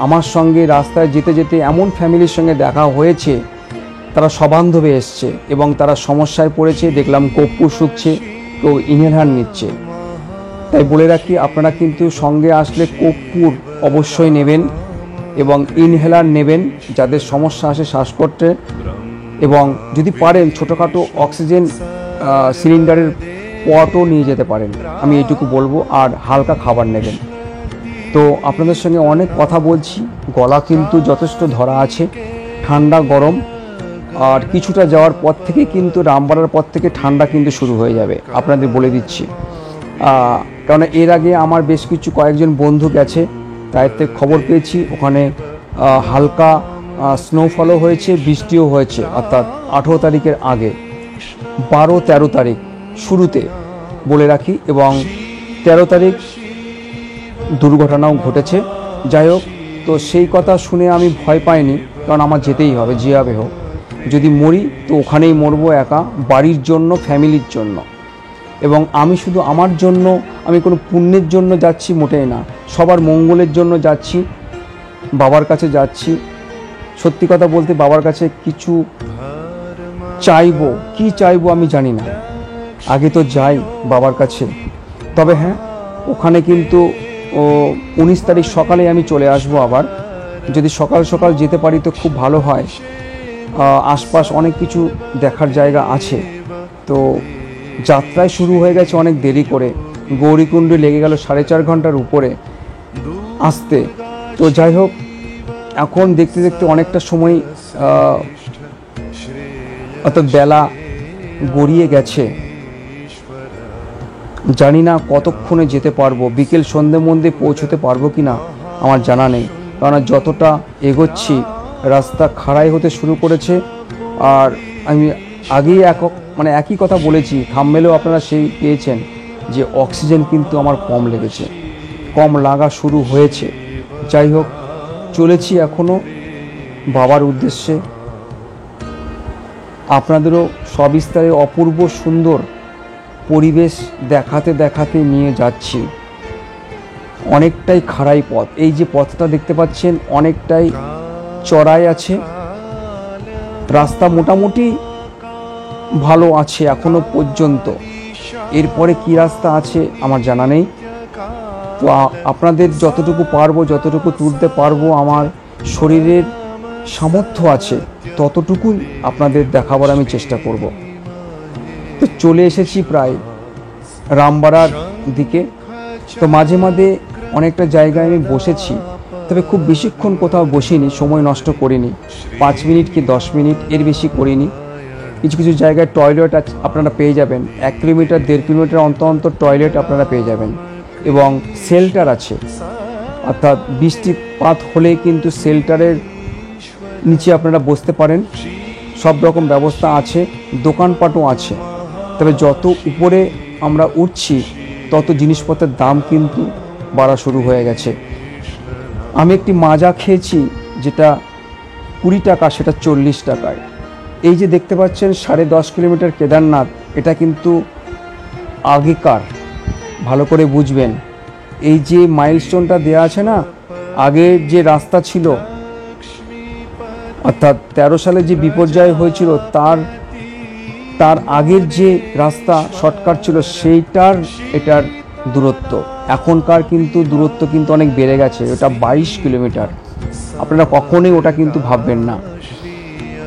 আমার সঙ্গে রাস্তায় যেতে যেতে এমন ফ্যামিলির সঙ্গে দেখা হয়েছে, তারা সবান্ধবে এসছে এবং তারা সমস্যায় পড়েছে। দেখলাম কর্পূর শুকছে, কেউ ইনহেলার নিচ্ছে। তাই বলে রাখি, আপনারা কিন্তু সঙ্গে আসলে কর্পূর অবশ্যই নেবেন এবং ইনহেলার নেবেন যাদের সমস্যা আসে শ্বাসকষ্টে, এবং যদি পারেন ছোটোখাটো অক্সিজেন সিলিন্ডারের পটও নিয়ে যেতে পারেন, আমি এইটুকু বলবো। আর হালকা খাবার নেবেন। তো আপনাদের সঙ্গে অনেক কথা বলছি, গলা কিন্তু যথেষ্ট ধরা আছে, ঠান্ডা গরম। আর কিছুটা যাওয়ার পর থেকে কিন্তু রামবাড়ার পর থেকে ঠান্ডা কিন্তু শুরু হয়ে যাবে, আপনাদের বলে দিচ্ছি। কারণ এর আগে আমার বেশ কিছু কয়েকজন বন্ধু গেছে, তাই খবর পেয়েছি ওখানে হালকা স্নোফলও হয়েছে, বৃষ্টিও হয়েছে, অর্থাৎ 18 তারিখের আগে, 12-13 তারিখ শুরুতে বলে রাখি, এবং 13 তারিখ দুর্ঘটনাও ঘটেছে। যাই হোক, তো সেই কথা শুনে আমি ভয় পাইনি, কারণ আমার যেতেই হবে যেভাবে হোক। যদি মরি তো ওখানেই মরবো, একা, বাড়ির জন্য, ফ্যামিলির জন্য। এবং আমি শুধু আমার জন্য, আমি কোনো পুণ্যের জন্য যাচ্ছি মোটেই না, সবার মঙ্গলের জন্য যাচ্ছি, বাবার কাছে যাচ্ছি। সত্যি কথা বলতে বাবার কাছে কিছু চাইবো, কি চাইবো আমি জানি না, আগে তো যাই বাবার কাছে। তবে হ্যাঁ, ওখানে কিন্তু 19 তারিখ সকালে আমি চলে আসবো আবার। যদি সকাল সকাল যেতে পারি তো খুব ভালো হয়। আশপাশ অনেক কিছু দেখার জায়গা আছে। তো যাত্রায় শুরু হয়ে গেছে অনেক দেরি করে, গৌরীকুণ্ডে লেগে গেল 4.5 ঘন্টার উপরে আসতে। তো যাই হোক, এখন দেখতে দেখতে অনেকটা সময় অর্থাৎ বেলা গড়িয়ে গেছে। জানি না কতক্ষণে যেতে পারবো, বিকেল সন্ধ্যে মধ্যে পৌঁছতে পারবো কি না আমার জানা নেই, কারণ যতটা এগোচ্ছি রাস্তা খাড়াই হতে শুরু করেছে। আর আমি আগেই একই কথা বলেছি, থাম্বনেলেও আপনারা সেই পেয়েছেন যে অক্সিজেন কিন্তু আমার কম লেগেছে, কম লাগা শুরু হয়েছে। যাই হোক, চলেছি এখনও বাবার উদ্দেশ্যে। আপনাদেরও সবিস্তারে অপূর্ব সুন্দর পরিবেশ দেখাতে দেখাতে নিয়ে যাচ্ছি। অনেকটাই খাড়াই পথ, এই যে পথটা দেখতে পাচ্ছেন অনেকটাই চড়াই আছে, রাস্তা মোটামুটি ভালো আছে এখনো পর্যন্ত। এরপরে কি রাস্তা আছে আমার জানা নেই। তো আপনাদের যতটুকু পারবো, যতটুকু তুলতে পারবো, আমার শরীরের সামর্থ্য আছে ততটুকুই আপনাদের দেখাবার আমি চেষ্টা করব। তো চলে এসেছি প্রায় রামবাড়ার দিকে। তো মাঝে মাঝে অনেকটা জায়গায় আমি বসেছি, তবে খুব বেশিক্ষণ কোথাও বসিনি, সময় নষ্ট করিনি, 5 মিনিট কি 10 মিনিট, এর বেশি করিনি। কিছু কিছু জায়গায় টয়লেট আপনারা পেয়ে যাবেন, 1 কিলোমিটার 1.5 কিলোমিটার অন্তর অন্তর টয়লেট আপনারা পেয়ে যাবেন, এবং শেল্টার আছে, অর্থাৎ বৃষ্টিপাত হলে কিন্তু শেল্টারের নিচে আপনারা বসতে পারেন, সব রকম ব্যবস্থা আছে, দোকানপাটও আছে। তবে যত উপরে আমরা উঠছি তত জিনিসপত্রের দাম কিন্তু বাড়া শুরু হয়ে গেছে। আমি একটি মাজা খেয়েছি যেটা 20 টাকা, সেটা 40 টাকায়। এই যে দেখতে পাচ্ছেন 10.5 কিলোমিটার কেদারনাথ, এটা কিন্তু আগেকার, ভালো করে বুঝবেন। এই যে মাইলস্টোনটা দেওয়া আছে না, আগের যে রাস্তা ছিল, অর্থাৎ 13 সালে যে বিপর্যয় হয়েছিল তার আগের যে রাস্তা শর্টকাট ছিল সেইটার এটার দূরত্ব। এখনকার কিন্তু দূরত্ব কিন্তু অনেক বেড়ে গেছে, ওটা 22 কিলোমিটার। আপনারা কখনোই ওটা কিন্তু ভাববেন না।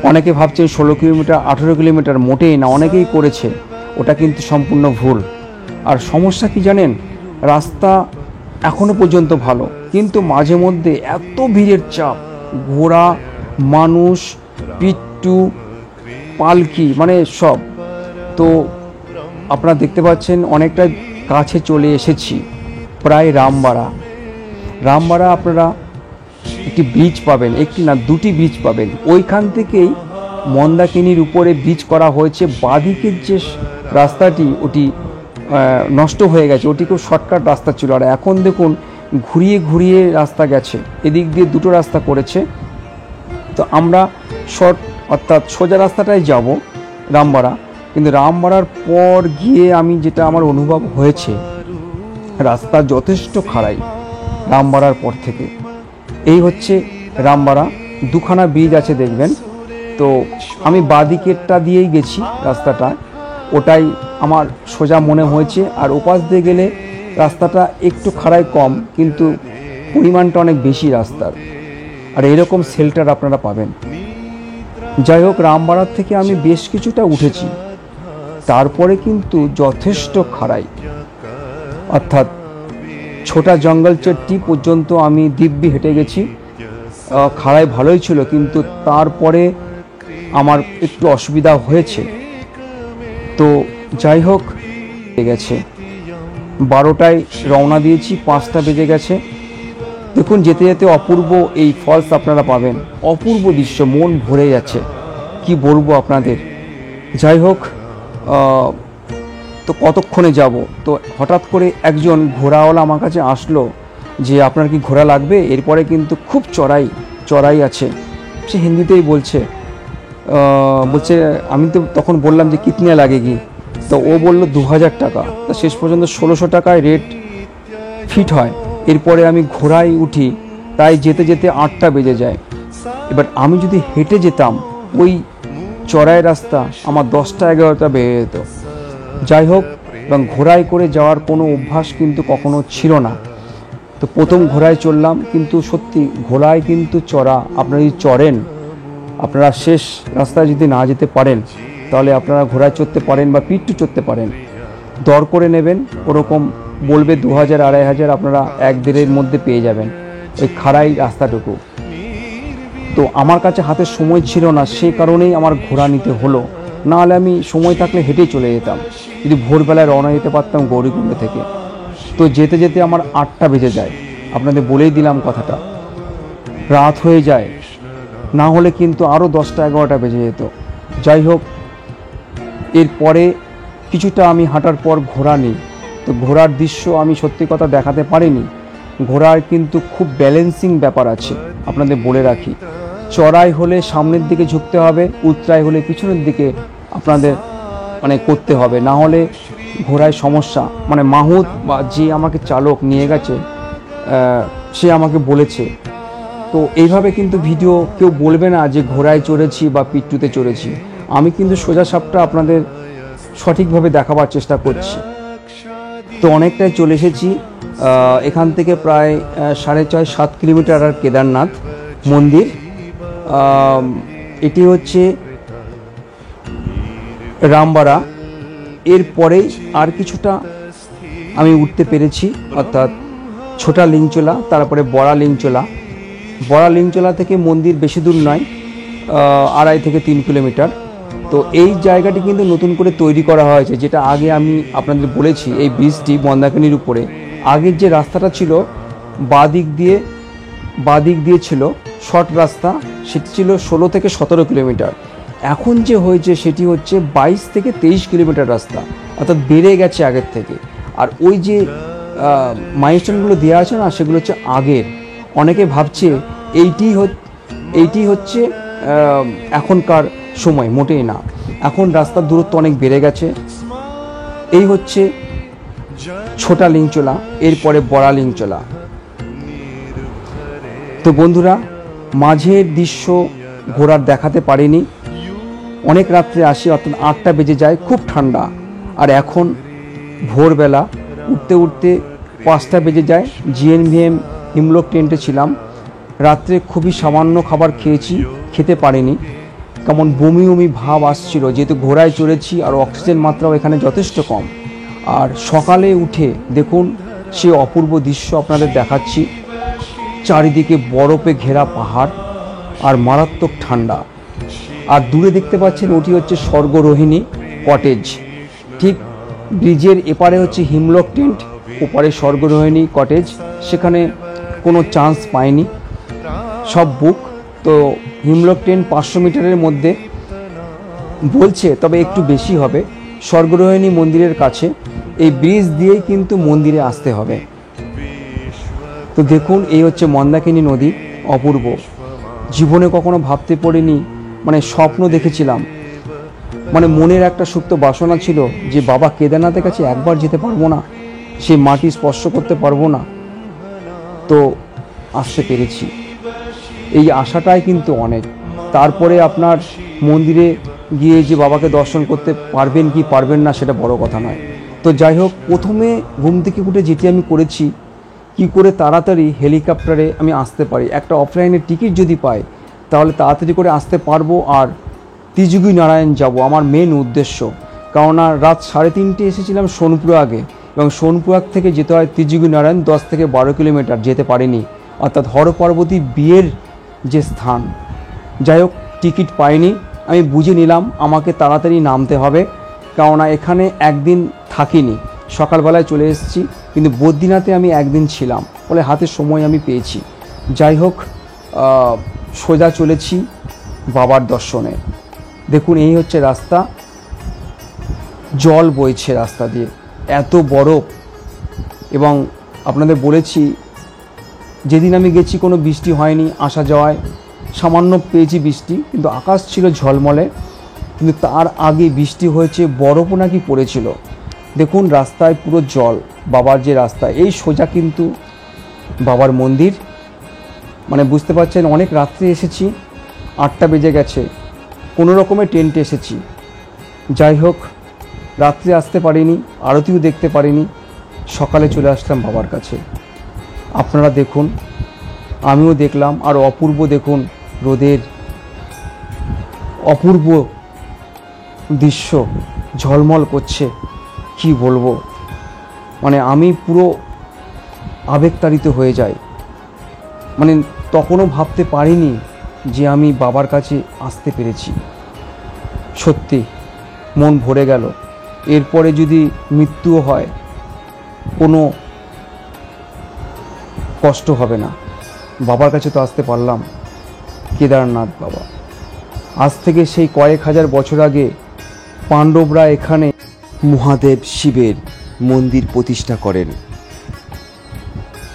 অনেকে ভাবছেন 16 কিলোমিটার 18 কিলোমিটার, মোটেই না, অনেকেই করেছে, ওটা কিন্তু সম্পূর্ণ ভুল। আর সমস্যা কি জানেন, রাস্তা এখনও পর্যন্ত ভালো, কিন্তু মাঝে মধ্যে এত ভিড়ের চাপ, ঘোড়া, মানুষ, পিট্টু, পালকি, মানে সব। তো আপনারা দেখতে পাচ্ছেন অনেকটা কাছে চলে এসেছি, প্রায় রামবাড়া। আপনারা একটি ব্রিজ পাবেন, একটি না দুটি ব্রিজ পাবেন। ওইখান থেকেই মন্দাকিনীর উপরে ব্রিজ করা হয়েছে। বাঁদিকের যে রাস্তাটি ওটি নষ্ট হয়ে গেছে, ওটি খুব শর্টকাট রাস্তা ছিল, আর এখন দেখুন ঘুরিয়ে ঘুরিয়ে রাস্তা গেছে, এদিক দিয়ে দুটো রাস্তা করেছে। তো আমরা শর্ট অর্থাৎ সোজা রাস্তাটাই যাব রামবাড়া, কিন্তু রামবাড়ার পর গিয়ে আমি যেটা আমার অনুভব হয়েছে, রাস্তা যথেষ্ট খারাই রামবাড়ার পর থেকে। এই হচ্ছে রামবাড়া, দুখানা ব্রিজ আছে দেখবেন। তো আমি বাঁদিকেরটা দিয়েই গেছি রাস্তাটা, ওটাই আমার সোজা মনে হয়েছে। আর ওপাশ দিয়ে গেলে রাস্তাটা একটু খাড়াই কম, কিন্তু পরিমাণটা অনেক বেশি রাস্তার, আর এরকম শেল্টার আপনারা পাবেন। যাই হোক, রামবাড়ার থেকে আমি বেশ কিছুটা উঠেছি, তারপরে কিন্তু যথেষ্ট খাড়াই, অর্থাৎ ছোটা জঙ্গল চট্টি পর্যন্ত আমি দিব্যি হেঁটে গেছি। খাড়াই ভালোই ছিল, কিন্তু তারপরে আমার একটু অসুবিধা হয়েছে। তো যাই হোক, গেছে 12টায় রওনা দিয়েছি, 5টা বেজে গেছে। দেখুন যেতে যেতে অপূর্ব এই ফলস আপনারা পাবেন, অপূর্ব দৃশ্য, মন ভরে যাচ্ছে, কি বলবো আপনাদের। যাই হোক, তো কতক্ষণে যাব, তো হঠাৎ করে একজন ঘোড়াওয়ালা আমার কাছে আসলো যে আপনার কি ঘোড়া লাগবে, এরপরে কিন্তু খুব চড়াই আছে। সে হিন্দিতেই বলছে, আমি তো তখন বললাম যে কিতনে লাগেগি, তো ও বললো 2000 টাকা। তো শেষ পর্যন্ত 1600 টাকায় রেট ফিট হয়। এরপরে আমি ঘোড়ায় উঠি, প্রায় যেতে যেতে 8টা বেজে যায়। এবার আমি যদি হেঁটে যেতাম ওই চড়াই রাস্তা, আমার 10টা 11টা বেজে যেত। যাই হোক, এবং ঘোড়ায় করে যাওয়ার কোনো অভ্যাস কিন্তু কখনো ছিল না। তো প্রথম ঘোড়ায় চড়লাম, কিন্তু সত্যি ঘোড়ায় কিন্তু চড়া, আপনারা যদি চড়েন, আপনারা শেষ রাস্তায় যদি না যেতে পারেন, তাহলে আপনারা ঘোড়ায় চড়তে পারেন বা পিঠটু চড়তে পারেন। দর করে নেবেন, ওরকম বলবে 2000 2500, আপনারা 1-1.5-এর মধ্যে পেয়ে যাবেন ওই খাড়াই রাস্তাটুকু। তো আমার কাছে হাতে সময় ছিল না, সেই কারণেই আমার ঘোড়া নিতে হলো, নাহলে আমি সময় থাকলে হেঁটেই চলে যেতাম, যদি ভোরবেলায় রওনা দিতে পারতাম গৌরীকুণ্ড থেকে। তো যেতে যেতে আমার 8টা বেজে যায়, আপনাদের বলেই দিলাম কথাটা, রাত হয়ে যায়, না হলে কিন্তু আরও 10টা 11টা বেজে যেত। যাই হোক, এরপরে কিছুটা আমি হাঁটার পর ঘোড়া নিই। তো ঘোড়ার দৃশ্য আমি সত্যি কথা দেখাতে পারিনি। ঘোড়ার কিন্তু খুব ব্যালেন্সিং ব্যাপার আছে, আপনাদের বলে রাখি। চড়াই হলে সামনের দিকে ঝুঁকতে হবে, উতরাই হলে পিছনের দিকে আপনাদের করতে হবে, না হলে ঘোড়ায় সমস্যা। মাহুত বা যে আমাকে চালক নিয়ে গেছে, সে আমাকে বলেছে। তো এইভাবে কিন্তু ভিডিও কেউ বলবে না যে ঘোড়ায় চড়েছি বা পিট্টুতে চড়েছি। আমি কিন্তু সোজা সাপটা আপনাদের সঠিকভাবে দেখাবার চেষ্টা করছি। তো অনেকটাই চলে এসেছি, এখান থেকে প্রায় 6.5-7 কিলোমিটার আর কেদারনাথ মন্দির। এটি হচ্ছে রামবাড়া। এরপরেই আর কিছুটা আমি উঠতে পেরেছি, অর্থাৎ ছোটা লিংচোলা, তারপরে বড়া লিংচোলা। বড়া লিংচোলা থেকে মন্দির বেশি দূর নয়, 2.5 থেকে 3 কিলোমিটার। তো এই জায়গাটি কিন্তু নতুন করে তৈরি করা হয়েছে, যেটা আগে আমি আপনাদের বলেছি। এই ব্রিজটি মন্দাকিনীর উপরে, আগের যে রাস্তাটা ছিল বাদিক দিয়ে ছিল শর্ট রাস্তা, সেটি ছিল 16 থেকে 17 কিলোমিটার। এখন যে হয়েছে সেটি হচ্ছে 22 থেকে 23 কিলোমিটার রাস্তা, অর্থাৎ বেড়ে গেছে আগের থেকে। আর ওই যে মাইলস্টোনগুলো দেওয়া আছে না, সেগুলো হচ্ছে আগের। অনেকে ভাবছে এইটি হচ্ছে এখনকার সময়, মোটেই না। এখন রাস্তার দূরত্ব অনেক বেড়ে গেছে। এই হচ্ছে ছোটা লিংচোলা, এরপরে বড়া লিংচোলা। তো বন্ধুরা, মাঝের দৃশ্য ঘোড়ার দেখাতে পারিনি, অনেক রাত্রে আসি, অর্থাৎ 8টা বেজে যায়, খুব ঠান্ডা। আর এখন ভোরবেলা, উঠতে উঠতে 5টা বেজে যায়। জিএনভিএম হিমলক টেন্টে ছিলাম, রাত্রে খুবই সামান্য খাবার খেতে পারিনি, কেমন বমি ভাব আসছিল, যেহেতু ঘোড়ায় চড়েছি, আর অক্সিজেন মাত্রাও এখানে যথেষ্ট কম। আর সকালে উঠে দেখুন সে অপূর্ব দৃশ্য আপনাদের দেখাচ্ছি, চারিদিকে বরফে ঘেরা পাহাড় আর মারাত্মক ঠান্ডা। আর দূরে দেখতে পাচ্ছেন ওটি হচ্ছে স্বর্গরোহিণী কটেজ। ঠিক ব্রিজের এপারে হচ্ছে হিমলক টেন্ট, ওপারে স্বর্গরোহিণী কটেজ। সেখানে কোনো চান্স পাইনি, সব বুক। তো হিমলক ট্রেন 500 মিটারের মধ্যে বলছে, তবে একটু বেশি হবে, স্বর্গরোহিণী মন্দিরের কাছে। এই ব্রিজ দিয়েই কিন্তু মন্দিরে আসতে হবে। তো দেখুন, এই হচ্ছে মন্দাকিনী নদী, অপূর্ব। জীবনে কখনো ভাবতে পারিনি, মানে স্বপ্ন দেখেছিলাম, মানে মনের একটা সুপ্ত বাসনা ছিল যে বাবা কেদারনাথের কাছে একবার যেতে পারবো না, সেই মাটি স্পর্শ করতে পারবো না, তো আসতে পেরেছি। এই আশাটাই কিন্তু অনেক। তারপরে আপনার মন্দিরে গিয়ে যে বাবাকে দর্শন করতে পারবেন কি পারবেন না সেটা বড় কথা নয়। তো যাই হোক, প্রথমে ঘুম থেকে উঠে যেটি আমি করেছি, কি করে তাড়াতাড়ি হেলিকপ্টারে আমি আসতে পারি, একটা অফলাইনের টিকিট যদি পাই তাহলে তাড়াতাড়ি করে আসতে পারবো। আর ত্রিযুগী নারায়ণ যাব আমার মেন উদ্দেশ্য। কেননা রাত 3:30 এসেছিলাম সোনপুরাগে, এবং সোনপুরাগ থেকে যেতে হয় ত্রিযুগী নারায়ণ, 10 থেকে 12 কিলোমিটার, যেতে পারিনি। অর্থাৎ হর পার্বতী বিয়ের যে স্থান। যাই হোক, টিকিট পাইনি। আমি বুঝে নিলাম আমাকে তাড়াতাড়ি নামতে হবে, কেননা এখানে একদিন থাকিনি, সকালবেলায় চলে এসেছি। কিন্তু বদ্রীনাথে আমি একদিন ছিলাম বলে হাতে সময় আমি পেয়েছি। যাই হোক, সোজা চলেছি বাবার দর্শনে। দেখুন, এই হচ্ছে রাস্তা, জল বইছে রাস্তা দিয়ে, এত বরফ। এবং আপনাদের বলেছি, যেদিন আমি গেছি কোনো বৃষ্টি হয়নি, আসা যাওয়ায় সামান্য পেয়েছি বৃষ্টি, কিন্তু আকাশ ছিল ঝলমলে। কিন্তু তার আগে বৃষ্টি হয়েছে, বরফও নাকি পড়েছিল। দেখুন, রাস্তায় পুরো জল, বাবার যে রাস্তা, এই সোজা কিন্তু বাবার মন্দির। মানে বুঝতে পারছেন, অনেক রাত্রে এসেছি, 8টা বেজে গেছে, কোনো রকমের টেন্টে এসেছি। যাই হোক, রাত্রে আসতে পারিনি, আরতিও দেখতে পারিনি, সকালে চলে আসলাম বাবার কাছে। আপনারা দেখুন, আমিও দেখলাম, আর অপূর্ব দেখুন, রোদের অপূর্ব দৃশ্য ঝলমল করছে, কি বলবো, মানে আমি পুরো আবেগতাড়িত হয়ে যাই। মানে তখনও ভাবতে পারিনি যে আমি বাবার কাছে আসতে পেরেছি। সত্যি মন ভরে গেল। এরপরে যদি মৃত্যুও হয় কোনো কষ্ট হবে না, বাবার কাছে তো আসতে পারলাম। কেদারনাথ বাবা, আজ থেকে সেই কয়েক হাজার বছর আগে পাণ্ডবরা এখানে মহাদেব শিবের মন্দির প্রতিষ্ঠা করেন।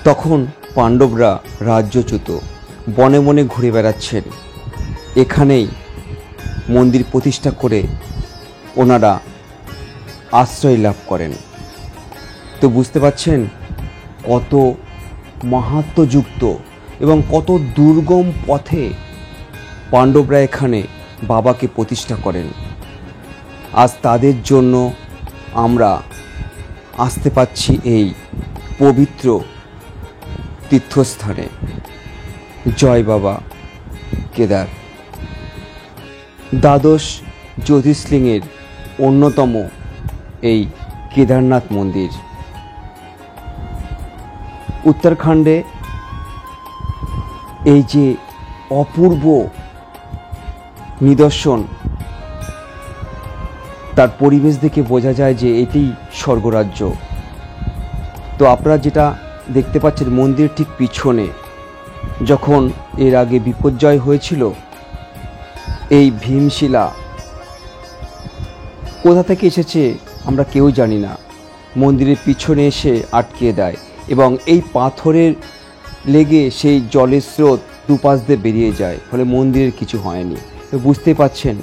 তখন পাণ্ডবরা রাজ্যচ্যুত, বনে বনে ঘুরে বেড়াচ্ছেন, এখানেই মন্দির প্রতিষ্ঠা করে ওনারা আশ্রয় লাভ করেন। তো বুঝতে পারছেন কত মাহাত্ম্যযুক্ত এবং কত দুর্গম পথে পাণ্ডবরা এখানে বাবাকে প্রতিষ্ঠা করেন। আজ তাদের জন্য আমরা আসতে পাচ্ছি এই পবিত্র তীর্থস্থানে। জয় বাবা কেদার। দ্বাদশ জ্যোতির্লিঙ্গের অন্যতম এই কেদারনাথ মন্দির উত্তরাখণ্ডে। এই যে অপূর্ব নিদর্শন, তার পরিবেশ দেখে বোঝা যায় যে এটি স্বর্গরাজ্য। তো আপনারা যেটা দেখতে পাচ্ছেন মন্দির ঠিক পিছনে, যখন এর আগে বিপর্যয় হয়েছিল, এই ভীমশিলা কোথা থেকে এসেছে আমরা কেউ জানি না, মন্দিরের পিছনে এসে আটকে দেয় এবং এই পাথরের লেগে সেই জলের স্রোত দুপাশ দিয়ে বেরিয়ে যায়, ফলে মন্দিরের কিছু হয়নি। তো বুঝতে পাচ্ছেন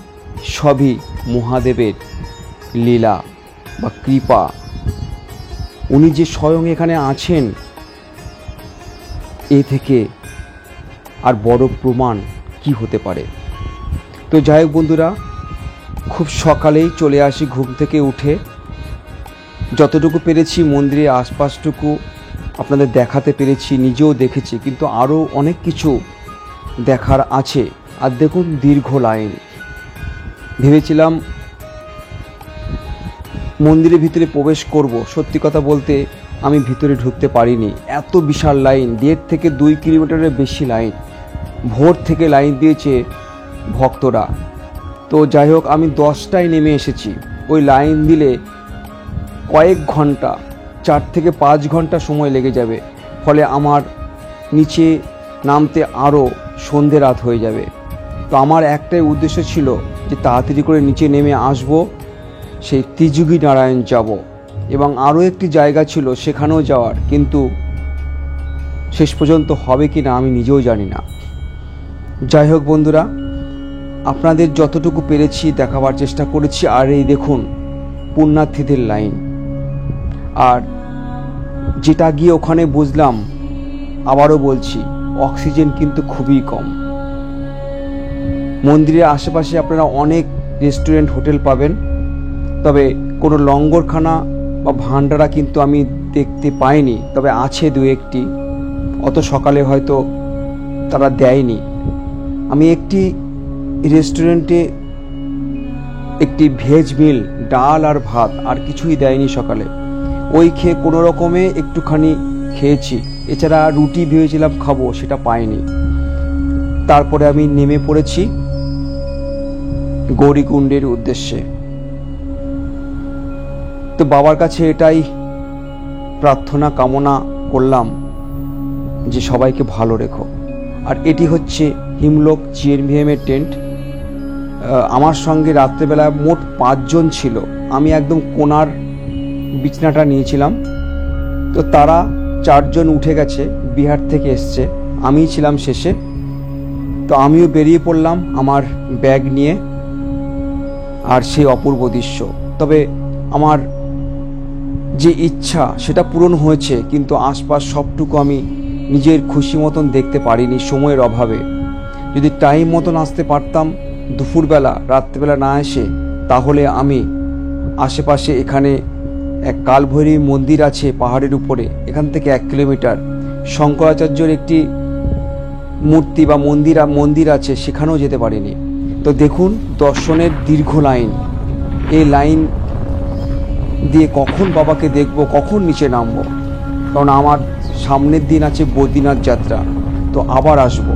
সবই মহাদেবের লীলা বা কৃপা। উনি যে স্বয়ং এখানে আছেন, এ থেকে আর বড় প্রমাণ কি হতে পারে। তো যাই হোক বন্ধুরা, খুব সকালেই চলে আসি ঘুম থেকে উঠে, যতটুকু পেরেছি মন্দিরের আশপাশটুকু আপনাদের দেখাতে পেরেছি, নিজেও দেখেছি, কিন্তু আরও অনেক কিছু দেখার আছে। আর দেখুন দীর্ঘ লাইন। ভেবেছিলাম মন্দিরের ভিতরে প্রবেশ করব, সত্যি কথা বলতে আমি ভিতরে ঢুকতে পারিনি, এত বিশাল লাইন, 1.5 থেকে 2 কিলোমিটারের বেশি লাইন। ভোর থেকে লাইন দিয়েছে ভক্তরা। তো যাই হোক, আমি 10টায় নেমে এসেছি। ওই লাইন দিলে কয়েক ঘন্টা, 4 থেকে 5 ঘন্টা সময় লেগে যাবে, ফলে আমার নিচে নামতে আরও সন্ধে রাত হয়ে যাবে। তো আমার একটাই উদ্দেশ্য ছিল যে তাড়াতাড়ি করে নিচে নেমে আসব, সেই ত্রিযুগী নারায়ণ যাব, এবং আরও একটি জায়গা ছিল সেখানেও যাওয়ার, কিন্তু শেষ পর্যন্ত হবে কি না আমি নিজেও জানি না। যাই হোক বন্ধুরা, আপনাদের যতটুকু পেরেছি দেখাবার চেষ্টা করেছি। আর এই দেখুন পুণ্যার্থীদের লাইন, আর যেটা গিয়ে ওখানে বুঝলাম, আবারও বলছি, অক্সিজেন কিন্তু খুবই কম। মন্দিরের আশেপাশে আপনারা অনেক রেস্টুরেন্ট, হোটেল পাবেন, তবে কোনো লঙ্গরখানা বা ভান্ডারা কিন্তু আমি দেখতে পাইনি। তবে আছে দু একটি, অত সকালে হয়তো তারা দেয়নি। আমি একটি রেস্টুরেন্টে একটি ভেজ মিল, ডাল আর ভাত, আর কিছুই দেয়নি সকালে, ওই খেয়ে কোনো রকমে একটুখানি খেয়েছি। এছাড়া রুটি ভেবেছিলাম খাবো, সেটা পাইনি। তারপরে আমি নেমে পড়েছি গৌরীকুণ্ডের উদ্দেশ্যে। তো বাবার কাছে এটাই প্রার্থনা কামনা করলাম যে সবাইকে ভালো রেখো। আর এটি হচ্ছে হিমলোক জিএনভিএমের টেন্ট। আমার সঙ্গে রাত্রেবেলা মোট 5 জন ছিল। আমি একদম কোণার বিছনাটা নিয়েছিলাম। তো তারা 4 জন উঠে গেছে, বিহার থেকে এসছে, আমিই ছিলাম শেষে। তো আমিও বেরিয়ে পড়লাম আমার ব্যাগ নিয়ে, আর সেই অপূর্ব দৃশ্য। তবে আমার যে ইচ্ছা সেটা পূরণ হয়েছে, কিন্তু আশপাশ সবটুকু আমি নিজের খুশি মতন দেখতে পারিনি সময়ের অভাবে। যদি টাইম মতন আসতে পারতাম দুপুরবেলা, রাত্রিবেলা না এসে, তাহলে আমি আশেপাশে এখানে এক কালভৈরবী মন্দির আছে পাহাড়ের উপরে, এখান থেকে 1 কিলোমিটার, শঙ্করাচার্যের একটি মূর্তি বা মন্দির আছে, সেখানেও যেতে পারিনি। তো দেখুন দর্শনের দীর্ঘ লাইন। এই লাইন দিয়ে কখন বাবাকে দেখব, কখন নিচে নামবো, কারণ আমার সামনের দিন আছে বদ্রীনাথ যাত্রা। তো আবার আসব,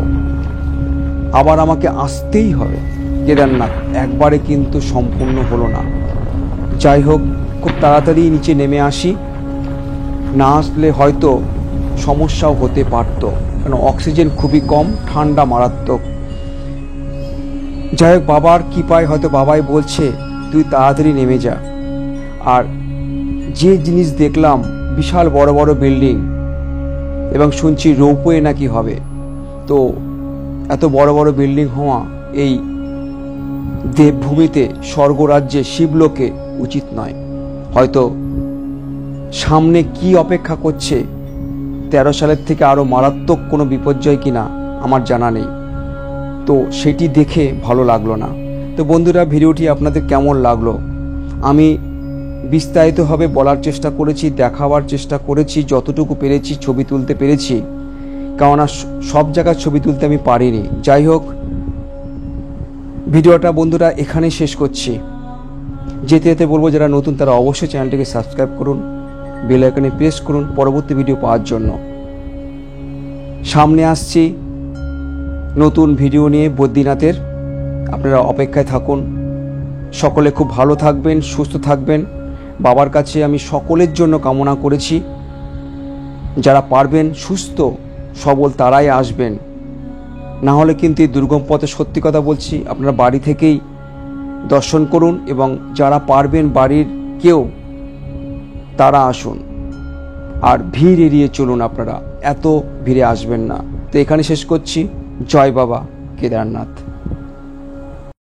আবার আমাকে আসতেই হবে কেদারনাথ। একবারে কিন্তু সম্পূর্ণ হলো না। যাই হোক, খুব তাড়াতাড়ি নিচে নেমে আসি, না আসলে হয়তো সমস্যাও হতে পারত, কারণ অক্সিজেন খুবই কম, ঠান্ডা মারাত্মক। যাই হোক, বাবার কৃপায় হয়তো বাবাই বলছে তুই তাড়াতাড়ি নেমে যা। আর যে জিনিস দেখলাম, বিশাল বড় বড় বিল্ডিং, এবং শুনছি রোপওয়ে নাকি হবে। তো এত বড় বড় বিল্ডিং হওয়া এই দেবভূমিতে, স্বর্গরাজ্যে, শিবলোকে উচিত নয়। হয়তো সামনে কি অপেক্ষা করছে, 13 সালের থেকে আরও মারাত্মক কোনো বিপর্যয় কিনা আমার জানা নেই। তো সেটি দেখে ভালো লাগলো না। তো বন্ধুরা, ভিডিওটি আপনাদের কেমন লাগলো আমি বিস্তারিতভাবে বলার চেষ্টা করেছি, দেখাবার চেষ্টা করেছি, যতটুকু পেরেছি ছবি তুলতে পেরেছি, কেননা সব জায়গার ছবি তুলতে আমি পারিনি। যাই হোক, ভিডিওটা বন্ধুরা এখানেই শেষ করছি। যেতে যেতে বলবো, যারা নতুন তারা অবশ্যই চ্যানেলটিকে সাবস্ক্রাইব করুন, বেল আইকনে প্রেস করুন পরবর্তী ভিডিও পাওয়ার জন্য। সামনে আসছি নতুন ভিডিও নিয়ে বদ্রীনাথের, আপনারা অপেক্ষায় থাকুন। সকলে খুব ভালো থাকবেন, সুস্থ থাকবেন। বাবার কাছে আমি সকলের জন্য কামনা করেছি, যারা পারবেন সুস্থ সবল তারাই আসবেন, না হলে কিন্তু এই দুর্গম পথে, সত্যি কথা বলছি, আপনারা বাড়ি থেকেই দর্শন করুন, এবং যারা পারবেন বাড়ির কেউ তারা আসুন। আর ভিড় এড়িয়ে চলুন, আপনারা এত ভিড়ে আসবেন না। তো এখানে শেষ করছি। জয় বাবা কেদারনাথ।